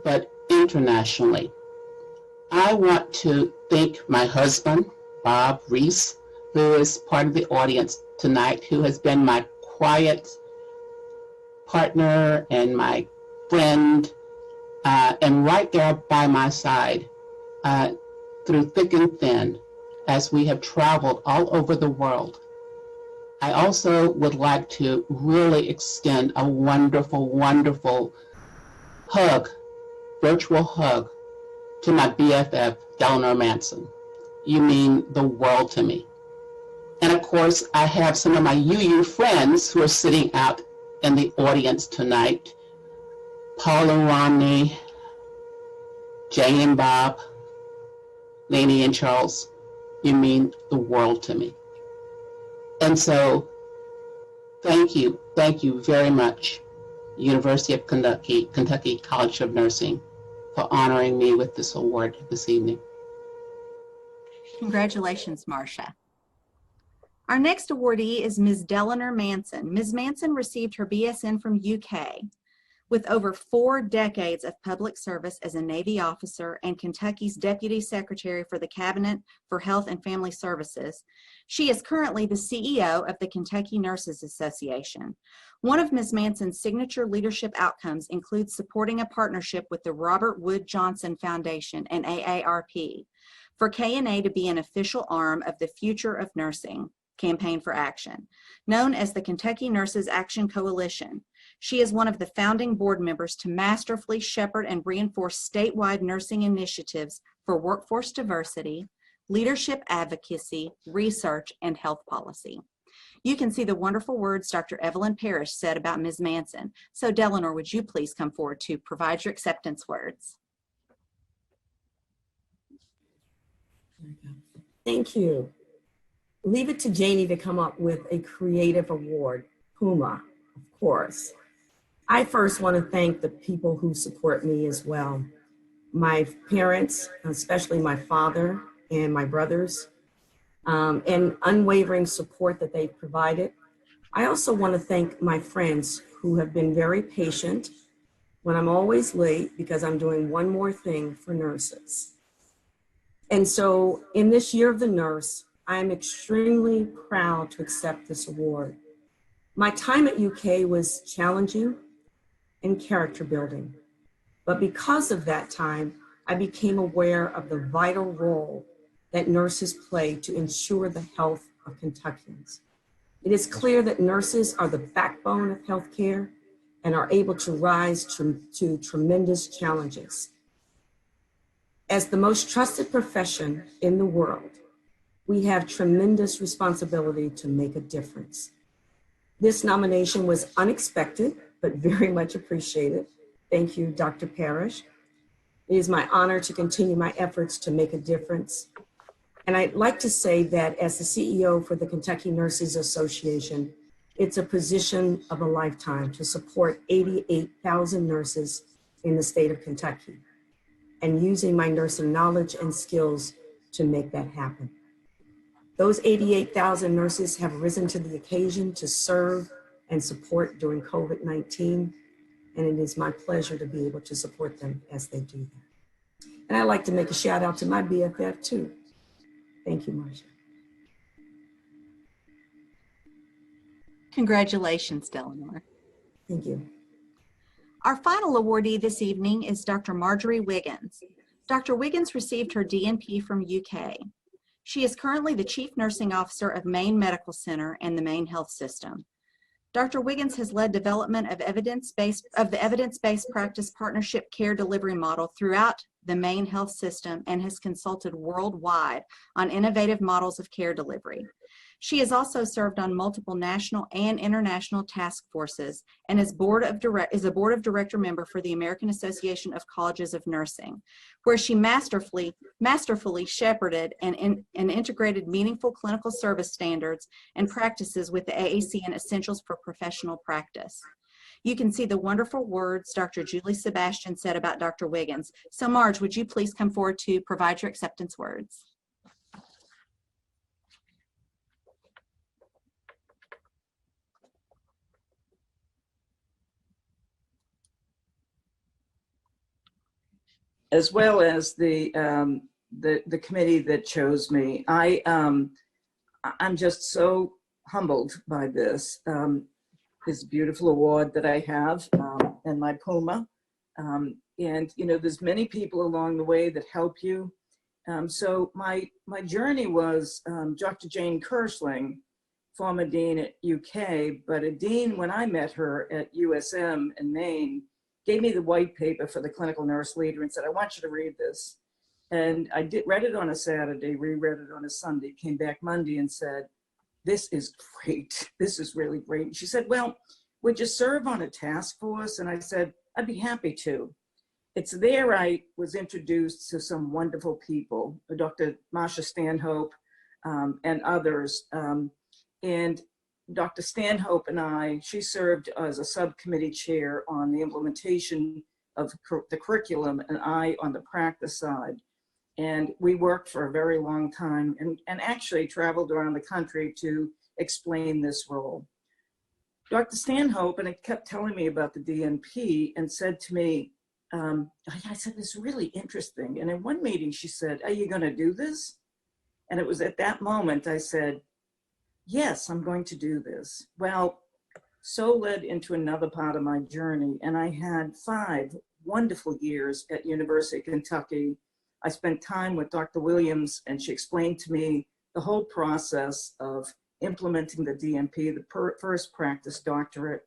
but internationally. I want to thank my husband, Bob Reese, who is part of the audience tonight, who has been my quiet partner and my friend, and right there by my side through thick and thin as we have traveled all over the world. I also would like to really extend a wonderful, wonderful hug, virtual hug, to my BFF, Eleanor Manson. You mean the world to me. And of course, I have some of my UU friends who are sitting out in the audience tonight. Paul and Romney, Jane and Bob, Lainey and Charles. You mean the world to me. And so, thank you very much, University of Kentucky College of Nursing, for honoring me with this award this evening. Congratulations, Marcia. Our next awardee is Ms. Deliner Manson. Ms. Manson received her BSN from UK. With over 4 decades of public service as a Navy officer and Kentucky's Deputy Secretary for the Cabinet for Health and Family Services, she is currently the CEO of the Kentucky Nurses Association. One of Ms. Manson's signature leadership outcomes includes supporting a partnership with the Robert Wood Johnson Foundation and AARP for KNA to be an official arm of the Future of Nursing Campaign for Action, known as the Kentucky Nurses Action Coalition. She is one of the founding board members to masterfully shepherd and reinforce statewide nursing initiatives for workforce diversity, leadership advocacy, research, and health policy. You can see the wonderful words Dr. Evelyn Parrish said about Ms. Manson. So Delano, would you please come forward to provide your acceptance words? Thank you. Leave it to Janie to come up with a creative award, Puma, of course. I first want to thank the people who support me as well. My parents, especially my father and my brothers, and unwavering support that they've provided. I also want to thank my friends who have been very patient, when I'm always late because I'm doing one more thing for nurses. And so in this year of the nurse, I am extremely proud to accept this award. My time at UK was challenging and character building, but because of that time, I became aware of the vital role that nurses play to ensure the health of Kentuckians. It is clear that nurses are the backbone of healthcare and are able to rise to tremendous challenges. As the most trusted profession in the world, we have tremendous responsibility to make a difference. This nomination was unexpected, but very much appreciated. Thank you, Dr. Parrish. It is my honor to continue my efforts to make a difference. And I'd like to say that as the CEO for the Kentucky Nurses Association, it's a position of a lifetime to support 88,000 nurses in the state of Kentucky and using my nursing knowledge and skills to make that happen. Those 88,000 nurses have risen to the occasion to serve and support during COVID-19, and it is my pleasure to be able to support them as they do that. And I'd like to make a shout out to my BFF too. Thank you, Marcia. Congratulations, Delanor. Thank you. Our final awardee this evening is Dr. Marjorie Wiggins. Dr. Wiggins received her DNP from UK. She is currently the Chief Nursing Officer of Maine Medical Center and the Maine Health System. Dr. Wiggins has led development of the evidence-based practice partnership care delivery model throughout the Maine Health System and has consulted worldwide on innovative models of care delivery. She has also served on multiple national and international task forces and is a board of director member for the American Association of Colleges of Nursing, where she masterfully shepherded and integrated meaningful clinical service standards and practices with the AACN Essentials for Professional Practice. You can see the wonderful words Dr. Julie Sebastian said about Dr. Wiggins. So Marge, would you please come forward to provide your acceptance words? As well as the committee that chose me. I'm just so humbled by this beautiful award that I have and my Puma. And you know, there's many people along the way that help you. So my journey was Dr. Jane Kersling, former dean at UK, but a dean when I met her at USM in Maine, gave me the white paper for the clinical nurse leader and said, I want you to read this. And I read it on a Saturday, reread it on a Sunday, came back Monday and said, this is great. This is really great. And she said, well, would you serve on a task force? And I said, I'd be happy to. It's there I was introduced to some wonderful people, Dr. Marsha Stanhope and others. And Dr. Stanhope and she served as a subcommittee chair on the implementation of the curriculum and I on the practice side. And we worked for a very long time and actually traveled around the country to explain this role. Dr. Stanhope, and it kept telling me about the DNP and said to me, I said, this is really interesting. And in one meeting she said, are you gonna do this? And it was at that moment I said, yes, I'm going to do this. Well, so led into another part of my journey. And I had 5 wonderful years at University of Kentucky. I spent time with Dr. Williams and she explained to me the whole process of implementing the DNP, the first practice doctorate.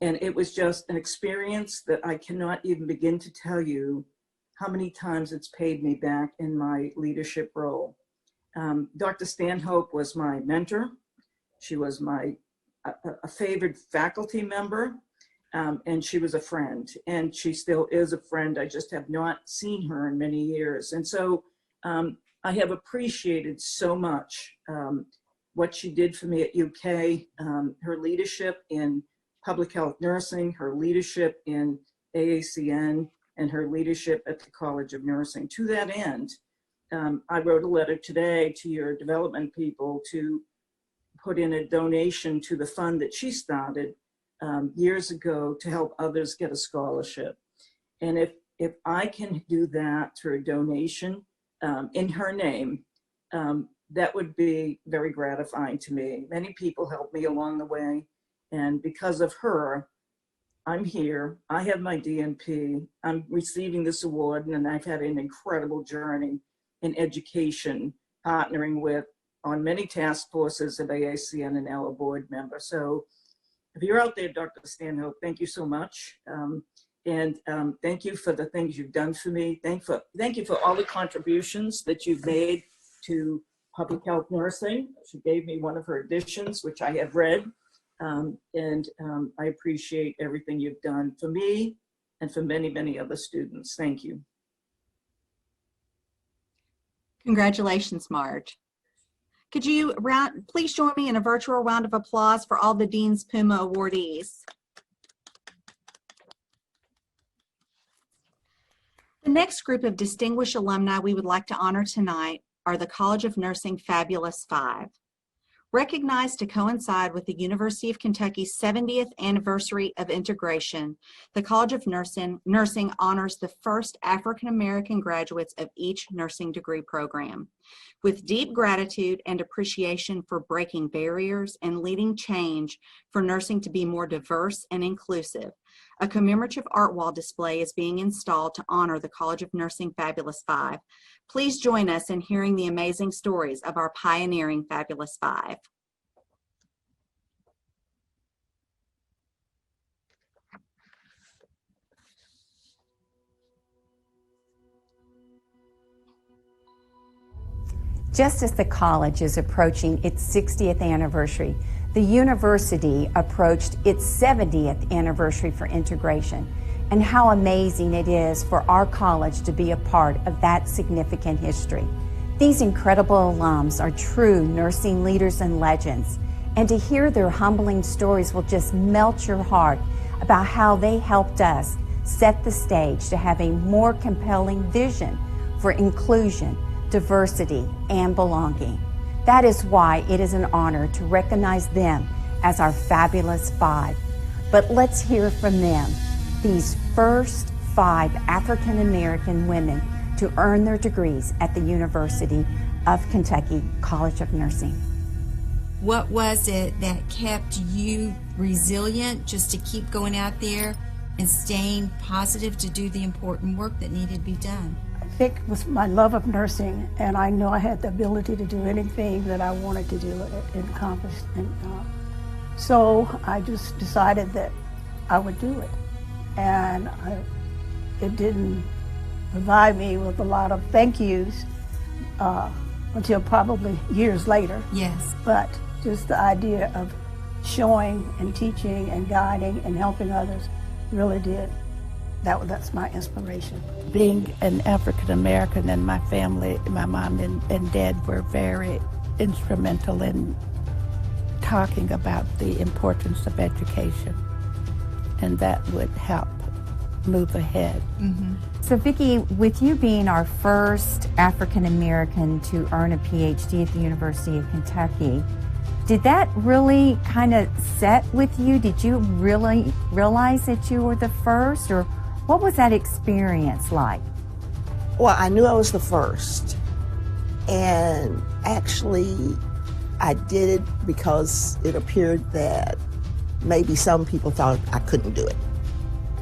And it was just an experience that I cannot even begin to tell you how many times it's paid me back in my leadership role. Dr. Stanhope was my mentor. She was a favored faculty member, and she was a friend, and she still is a friend. I just have not seen her in many years. And so I have appreciated so much what she did for me at UK, her leadership in public health nursing, her leadership in AACN, and her leadership at the College of Nursing. To that end, I wrote a letter today to your development people to put in a donation to the fund that she started years ago to help others get a scholarship. And if I can do that through a donation in her name, that would be very gratifying to me. Many people helped me along the way, and because of her, I'm here. I have my DNP. I'm receiving this award, and I've had an incredible journey in education, partnering with on many task forces at AACN and now a board member. So if you're out there, Dr. Stanhope, thank you so much. Thank you for the things you've done for me. Thank you for all the contributions that you've made to public health nursing. She gave me one of her editions, which I have read. I appreciate everything you've done for me and for many, many other students. Thank you. Congratulations, Marge. Could you please join me in a virtual round of applause for all the Dean's Puma awardees? The next group of distinguished alumni we would like to honor tonight are the College of Nursing Fabulous Five. Recognized to coincide with the University of Kentucky's 70th anniversary of integration, the College of Nursing honors the first African-American graduates of each nursing degree program. With deep gratitude and appreciation for breaking barriers and leading change for nursing to be more diverse and inclusive, a commemorative art wall display is being installed to honor the College of Nursing Fabulous Five. Please join us in hearing the amazing stories of our pioneering Fabulous Five. Just as the college is approaching its 60th anniversary, the university approached its 70th anniversary for integration. And how amazing it is for our college to be a part of that significant history. These incredible alums are true nursing leaders and legends, and to hear their humbling stories will just melt your heart about how they helped us set the stage to have a more compelling vision for inclusion, diversity, and belonging. That is why it is an honor to recognize them as our Fabulous Five. But let's hear from them, these first 5 African-American women to earn their degrees at the University of Kentucky College of Nursing. What was it that kept you resilient just to keep going out there and staying positive to do the important work that needed to be done? I think it was my love of nursing, and I know I had the ability to do anything that I wanted to do and accomplish. And so I just decided that I would do it. And it didn't provide me with a lot of thank yous until probably years later. Yes. But just the idea of showing and teaching and guiding and helping others really did. That's my inspiration. Being an African American and my family, my mom and dad were very instrumental in talking about the importance of education. And that would help move ahead. Mm-hmm. So Vicki, with you being our first African American to earn a PhD at the University of Kentucky, did that really kind of set with you? Did you really realize that you were the first, or what was that experience like? Well, I knew I was the first, and actually I did it because it appeared that maybe some people thought I couldn't do it.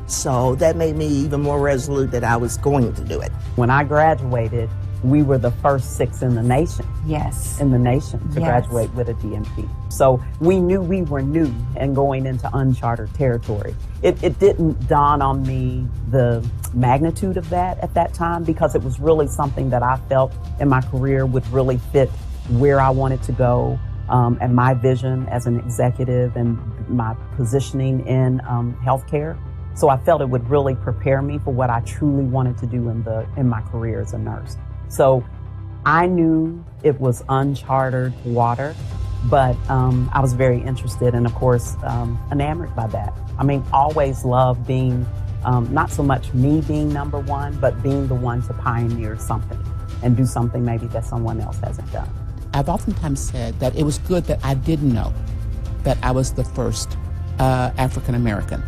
So that made me even more resolute that I was going to do it. When I graduated, we were the first 6 in the nation. Yes. In the nation to graduate with a DNP. So we knew we were new and going into uncharted territory. It didn't dawn on me the magnitude of that at that time, because it was really something that I felt in my career would really fit where I wanted to go. And my vision as an executive and my positioning in healthcare. So I felt it would really prepare me for what I truly wanted to do in my career as a nurse. So I knew it was uncharted water, but I was very interested and, of course, enamored by that. I mean, always loved being, not so much me being number one, but being the one to pioneer something and do something maybe that someone else hasn't done. I've oftentimes said that it was good that I didn't know that I was the first African American,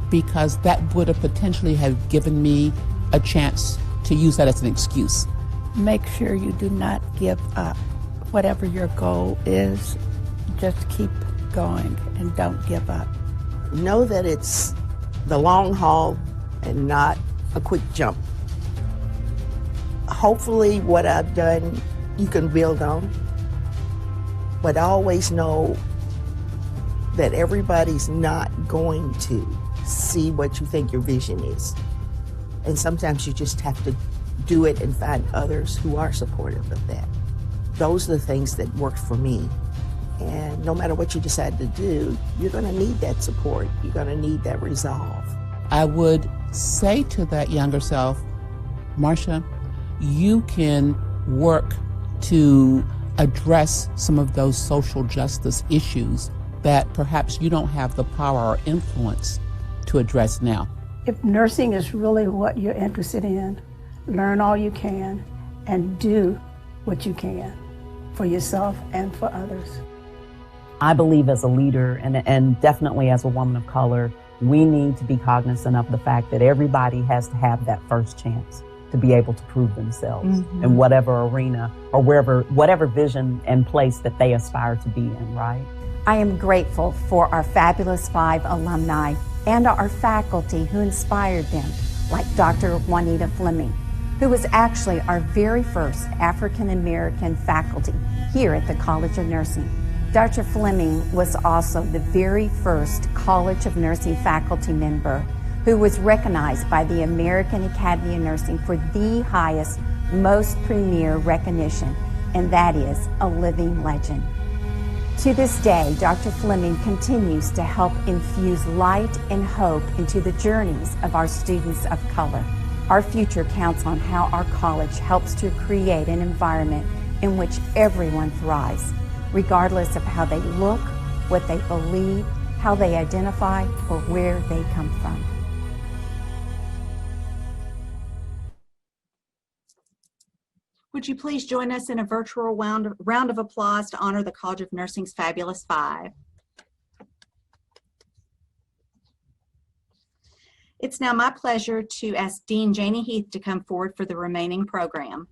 because that would have potentially have given me a chance to use that as an excuse. Make sure you do not give up. Whatever your goal is, just keep going and don't give up. Know that it's the long haul and not a quick jump. Hopefully what I've done you can build on, but always know that everybody's not going to see what you think your vision is. And sometimes you just have to do it and find others who are supportive of that. Those are the things that worked for me. And no matter what you decide to do, you're going to need that support. You're going to need that resolve. I would say to that younger self, Marcia, you can work to address some of those social justice issues that perhaps you don't have the power or influence to address now. If nursing is really what you're interested in, learn all you can and do what you can for yourself and for others. I believe as a leader and definitely as a woman of color, we need to be cognizant of the fact that everybody has to have that first chance to be able to prove themselves in whatever arena or whatever vision and place that they aspire to be in, right? I am grateful for our fabulous 5 alumni and our faculty who inspired them, like Dr. Juanita Fleming, who was actually our very first African American faculty here at the College of Nursing. Dr. Fleming was also the very first College of Nursing faculty member who was recognized by the American Academy of Nursing for the highest, most premier recognition, and that is a living legend. To this day, Dr. Fleming continues to help infuse light and hope into the journeys of our students of color. Our future counts on how our college helps to create an environment in which everyone thrives, regardless of how they look, what they believe, how they identify, or where they come from. Would you please join us in a virtual round of applause to honor the College of Nursing's fabulous 5? It's now my pleasure to ask Dean Janie Heath to come forward for the remaining program.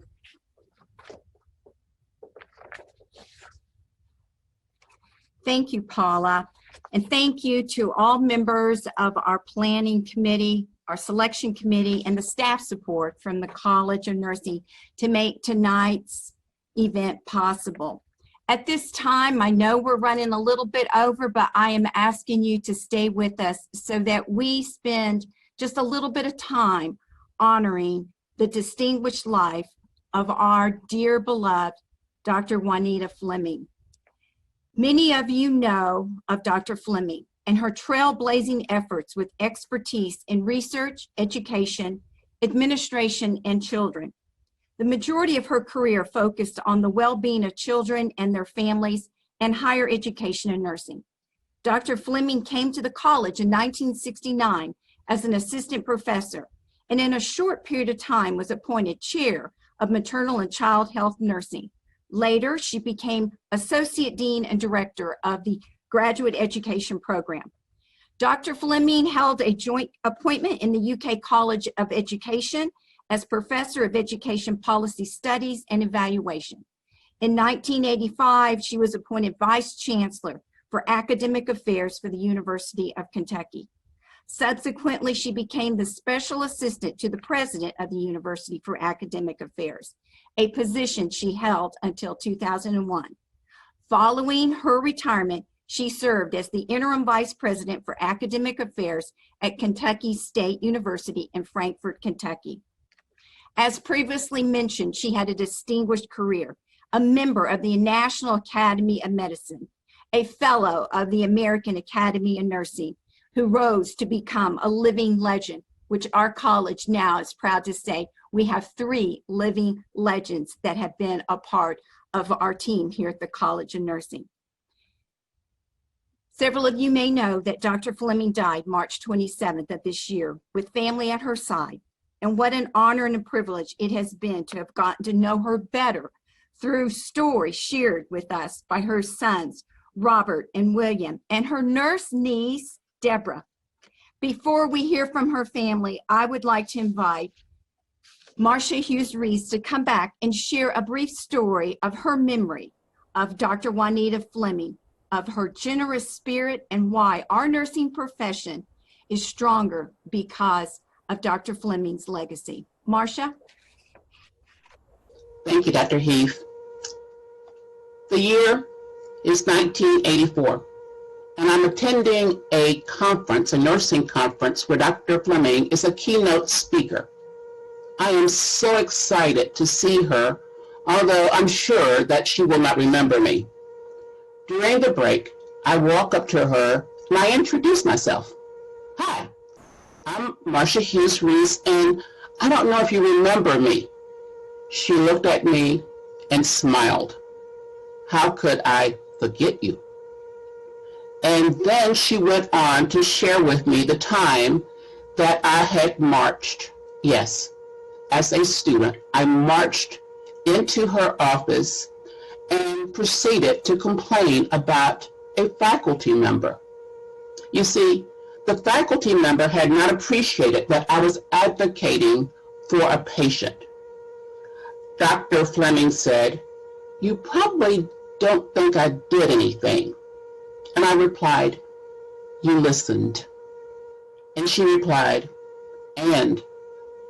Thank you, Paula. And thank you to all members of our planning committee, our selection committee, and the staff support from the College of Nursing to make tonight's event possible. At this time, I know we're running a little bit over, but I am asking you to stay with us so that we spend just a little bit of time honoring the distinguished life of our dear beloved Dr. Juanita Fleming. Many of you know of Dr. Fleming and her trailblazing efforts with expertise in research, education, administration, and children. The majority of her career focused on the well-being of children and their families and higher education and nursing. Dr. Fleming came to the college in 1969 as an assistant professor, and in a short period of time was appointed chair of maternal and child health nursing. Later, she became associate dean and director of the graduate education program. Dr. Fleming held a joint appointment in the UK College of Education as professor of education policy studies and evaluation. In 1985, she was appointed vice chancellor for academic affairs for the University of Kentucky. Subsequently, she became the special assistant to the president of the University for Academic Affairs, a position she held until 2001. Following her retirement, she served as the interim vice president for academic affairs at Kentucky State University in Frankfort, Kentucky. As previously mentioned, she had a distinguished career, a member of the National Academy of Medicine, a fellow of the American Academy of Nursing, who rose to become a living legend, which our college now is proud to say we have 3 living legends that have been a part of our team here at the College of Nursing. Several of you may know that Dr. Fleming died March 27th of this year with family at her side. And what an honor and a privilege it has been to have gotten to know her better through stories shared with us by her sons, Robert and William, and her nurse niece, Deborah. Before we hear from her family, I would like to invite Marcia Hughes Reese to come back and share a brief story of her memory of Dr. Juanita Fleming, of her generous spirit, and why our nursing profession is stronger because of Dr. Fleming's legacy. Marcia? Thank you, Dr. Heath. The year is 1984, and I'm attending a conference, a nursing conference, where Dr. Fleming is a keynote speaker. I am so excited to see her, although I'm sure that she will not remember me. During the break, I walk up to her and I introduce myself. Hi, I'm Marcia Hughes Reese, and I don't know if you remember me. She looked at me and smiled. How could I forget you? And then she went on to share with me the time that I had marched. Yes, as a student, I marched into her office and proceeded to complain about a faculty member. You see, the faculty member had not appreciated that I was advocating for a patient. Dr. Fleming said, "You probably don't think I did anything." And I replied, "You listened." And she replied, "And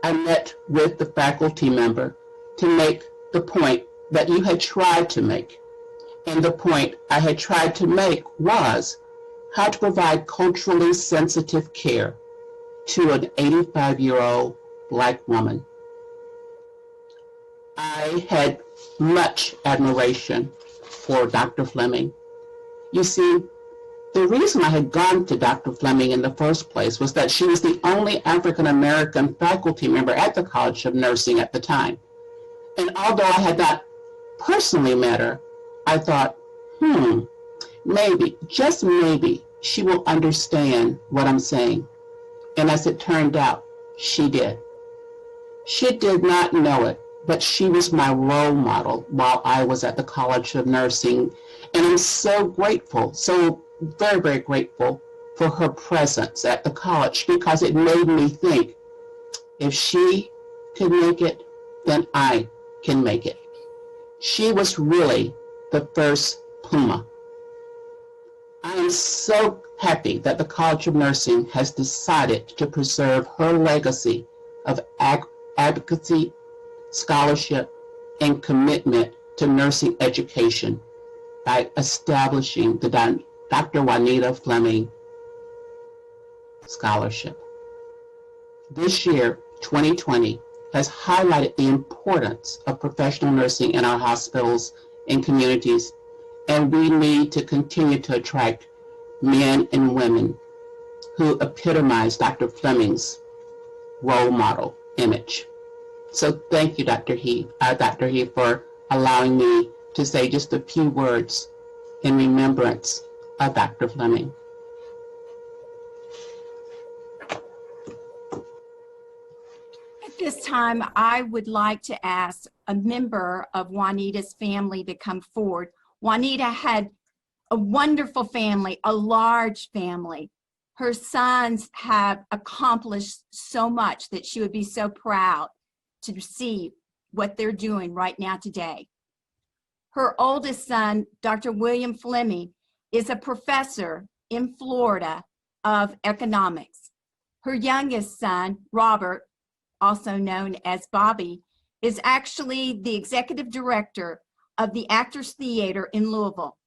I met with the faculty member to make the point that you had tried to make. And the point I had tried to make was how to provide culturally sensitive care to an 85-year-old Black woman." I had much admiration for Dr. Fleming. You see, the reason I had gone to Dr. Fleming in the first place was that she was the only African-American faculty member at the College of Nursing at the time. And although I had not personally met her, I thought, maybe, just maybe, she will understand what I'm saying. And as it turned out, she did. She did not know it, but she was my role model while I was at the College of Nursing. And I'm so grateful, so very, very grateful for her presence at the college, because it made me think, if she could make it, then I can make it. She was really the first Puma. I am so happy that the College of Nursing has decided to preserve her legacy of advocacy, scholarship, and commitment to nursing education by establishing the Dr. Juanita Fleming Scholarship. This year, 2020, has highlighted the importance of professional nursing in our hospitals and communities, and we need to continue to attract men and women who epitomize Dr. Fleming's role model image. So thank you, Dr. Heath, for allowing me to say just a few words in remembrance of Dr. Fleming. At this time, I would like to ask a member of Juanita's family to come forward. Juanita had a wonderful family, a large family. Her sons have accomplished so much that she would be so proud to see what they're doing right now today. Her oldest son, Dr. William Fleming, is a professor in Florida of economics. Her youngest son, Robert, also known as Bobby, is actually the executive director of the Actors Theater in Louisville.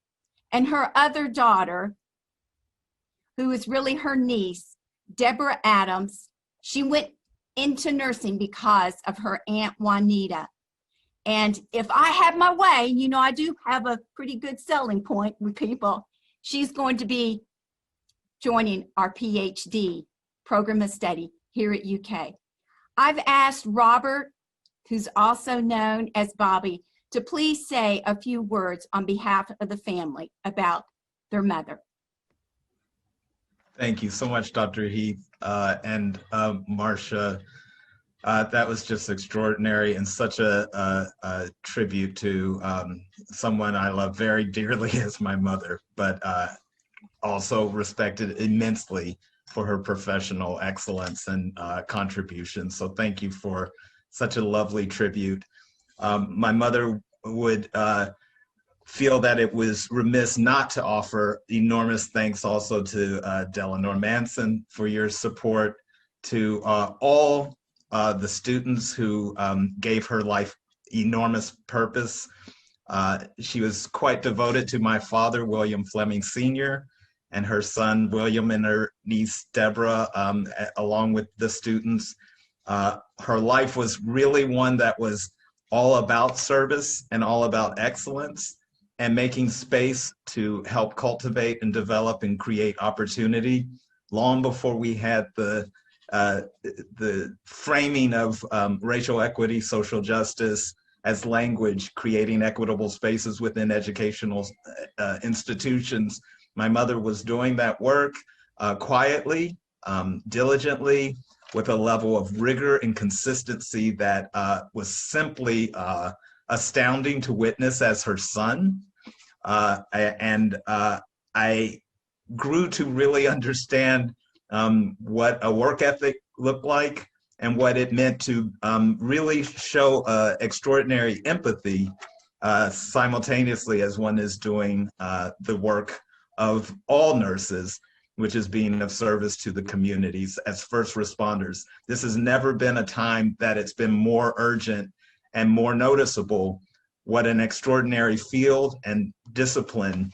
And her other daughter, who is really her niece, Deborah Adams, she went into nursing because of her Aunt Juanita. And if I have my way, you know, I do have a pretty good selling point with people. She's going to be joining our PhD program of study here at UK. I've asked Robert, who's also known as Bobby, to please say a few words on behalf of the family about their mother. Thank you so much, Dr. Heath and Marcia. That was just extraordinary and such a tribute to someone I love very dearly as my mother, but also respected immensely for her professional excellence and contributions. So thank you for such a lovely tribute. My mother would feel that it was remiss not to offer enormous thanks also to Delanor Manson for your support, to all the students who gave her life enormous purpose. She was quite devoted to my father, William Fleming Sr., and her son, William, and her niece, Deborah, along with the students. Her life was really one that was all about service and all about excellence and making space to help cultivate and develop and create opportunity long before we had the framing of racial equity, social justice as language, creating equitable spaces within educational institutions. My mother was doing that work quietly, diligently, with a level of rigor and consistency that was simply astounding to witness as her son. I grew to really understand what a work ethic looked like and what it meant to really show extraordinary empathy simultaneously as one is doing the work of all nurses, which is being of service to the communities as first responders. This has never been a time that it's been more urgent and more noticeable what an extraordinary field and discipline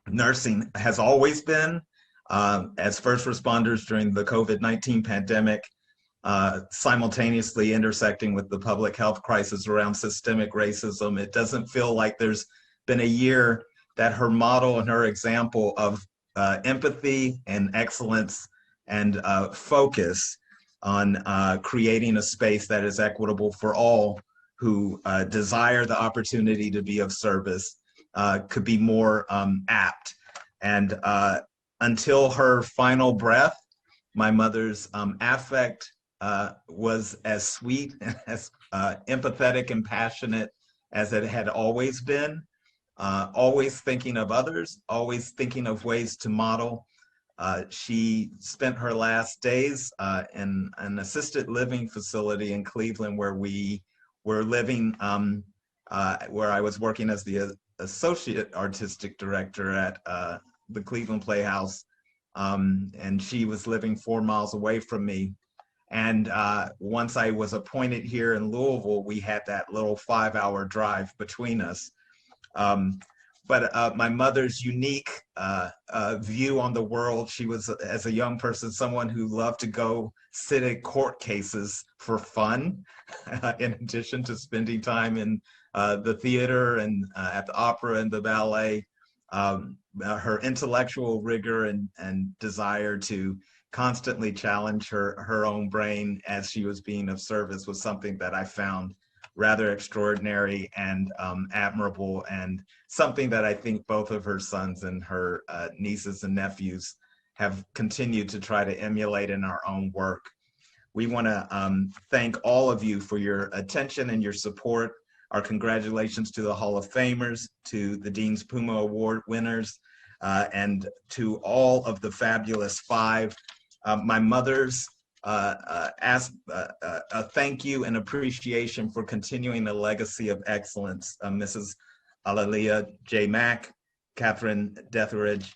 nursing has always been. As first responders during the COVID-19 pandemic, simultaneously intersecting with the public health crisis around systemic racism, it doesn't feel like there's been a year that her model and her example of empathy and excellence and focus on creating a space that is equitable for all who desire the opportunity to be of service could be more apt. And until her final breath, my mother's affect was as sweet, as empathetic and passionate as it had always been. Always thinking of others, always thinking of ways to model. She spent her last days in an assisted living facility in Cleveland where we were living, where I was working as the associate artistic director at the Cleveland Playhouse, and she was living 4 miles away from me. And once I was appointed here in Louisville, we had that little 5-hour drive between us. But my mother's unique view on the world, she was, as a young person, someone who loved to go sit in court cases for fun, in addition to spending time in the theater and at the opera and the ballet. Her intellectual rigor and desire to constantly challenge her own brain as she was being of service was something that I found rather extraordinary and admirable, and something that I think both of her sons and her nieces and nephews have continued to try to emulate in our own work. We want to thank all of you for your attention and your support. Our congratulations to the Hall of Famers, to the Dean's Puma Award winners, and to all of the fabulous 5. My mother's ask a thank you and appreciation for continuing the legacy of excellence. Mrs. Alalia J. Mack, Catherine Detheridge,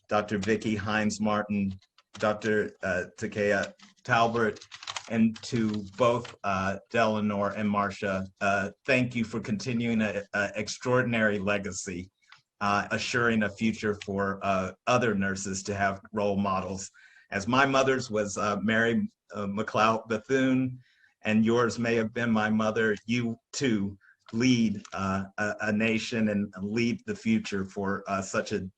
Dr. Vicki Hines Martin, Dr. Takea Talbert, and to both Delanor and Marcia, thank you for continuing an extraordinary legacy, assuring a future for other nurses to have role models. As my mother's was Mary McLeod Bethune, and yours may have been my mother, you too lead a nation and lead the future for such a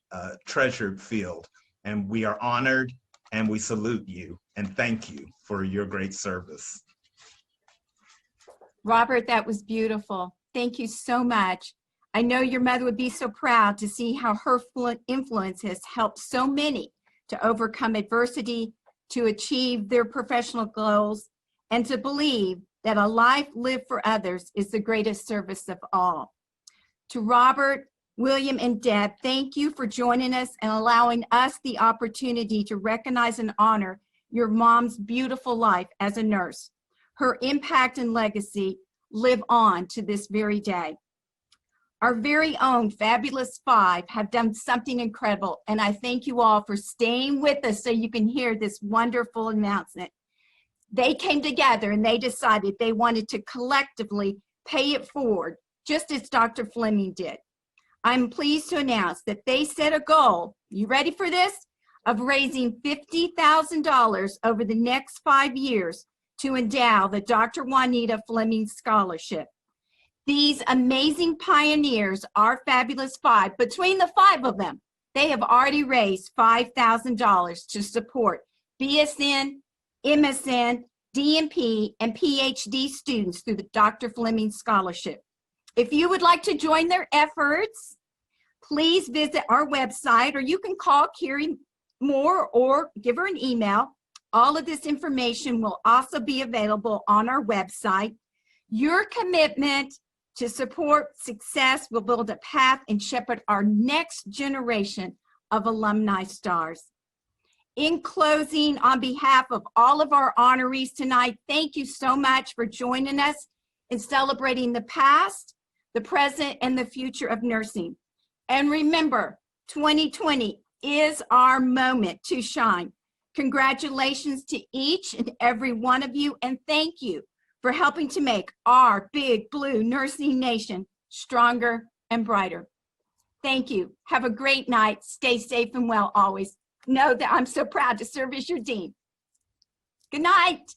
treasured field. And we are honored and we salute you and thank you for your great service. Robert, that was beautiful. Thank you so much. I know your mother would be so proud to see how her influence has helped so many to overcome adversity, to achieve their professional goals, and to believe that a life lived for others is the greatest service of all. To Robert, William, and Deb, thank you for joining us and allowing us the opportunity to recognize and honor your mom's beautiful life as a nurse. Her impact and legacy live on to this very day. Our very own Fabulous Five have done something incredible, and I thank you all for staying with us so you can hear this wonderful announcement. They came together and they decided they wanted to collectively pay it forward, just as Dr. Fleming did. I'm pleased to announce that they set a goal, you ready for this, of raising $50,000 over the next 5 years to endow the Dr. Juanita Fleming Scholarship. These amazing pioneers, our Fabulous Five, between the 5 of them, they have already raised $5,000 to support BSN, MSN, DNP, and PhD students through the Dr. Fleming Scholarship. If you would like to join their efforts, please visit our website, or you can call Carrie Moore or give her an email. All of this information will also be available on our website. Your commitment to support success will build a path and shepherd our next generation of alumni stars. In closing, on behalf of all of our honorees tonight, thank you so much for joining us in celebrating the past, the present, and the future of nursing. And remember, 2020 is our moment to shine. Congratulations to each and every one of you, and thank you for helping to make our big blue nursing nation stronger and brighter. Thank you. Have a great night. Stay safe and well always. Know that I'm so proud to serve as your dean. Good night.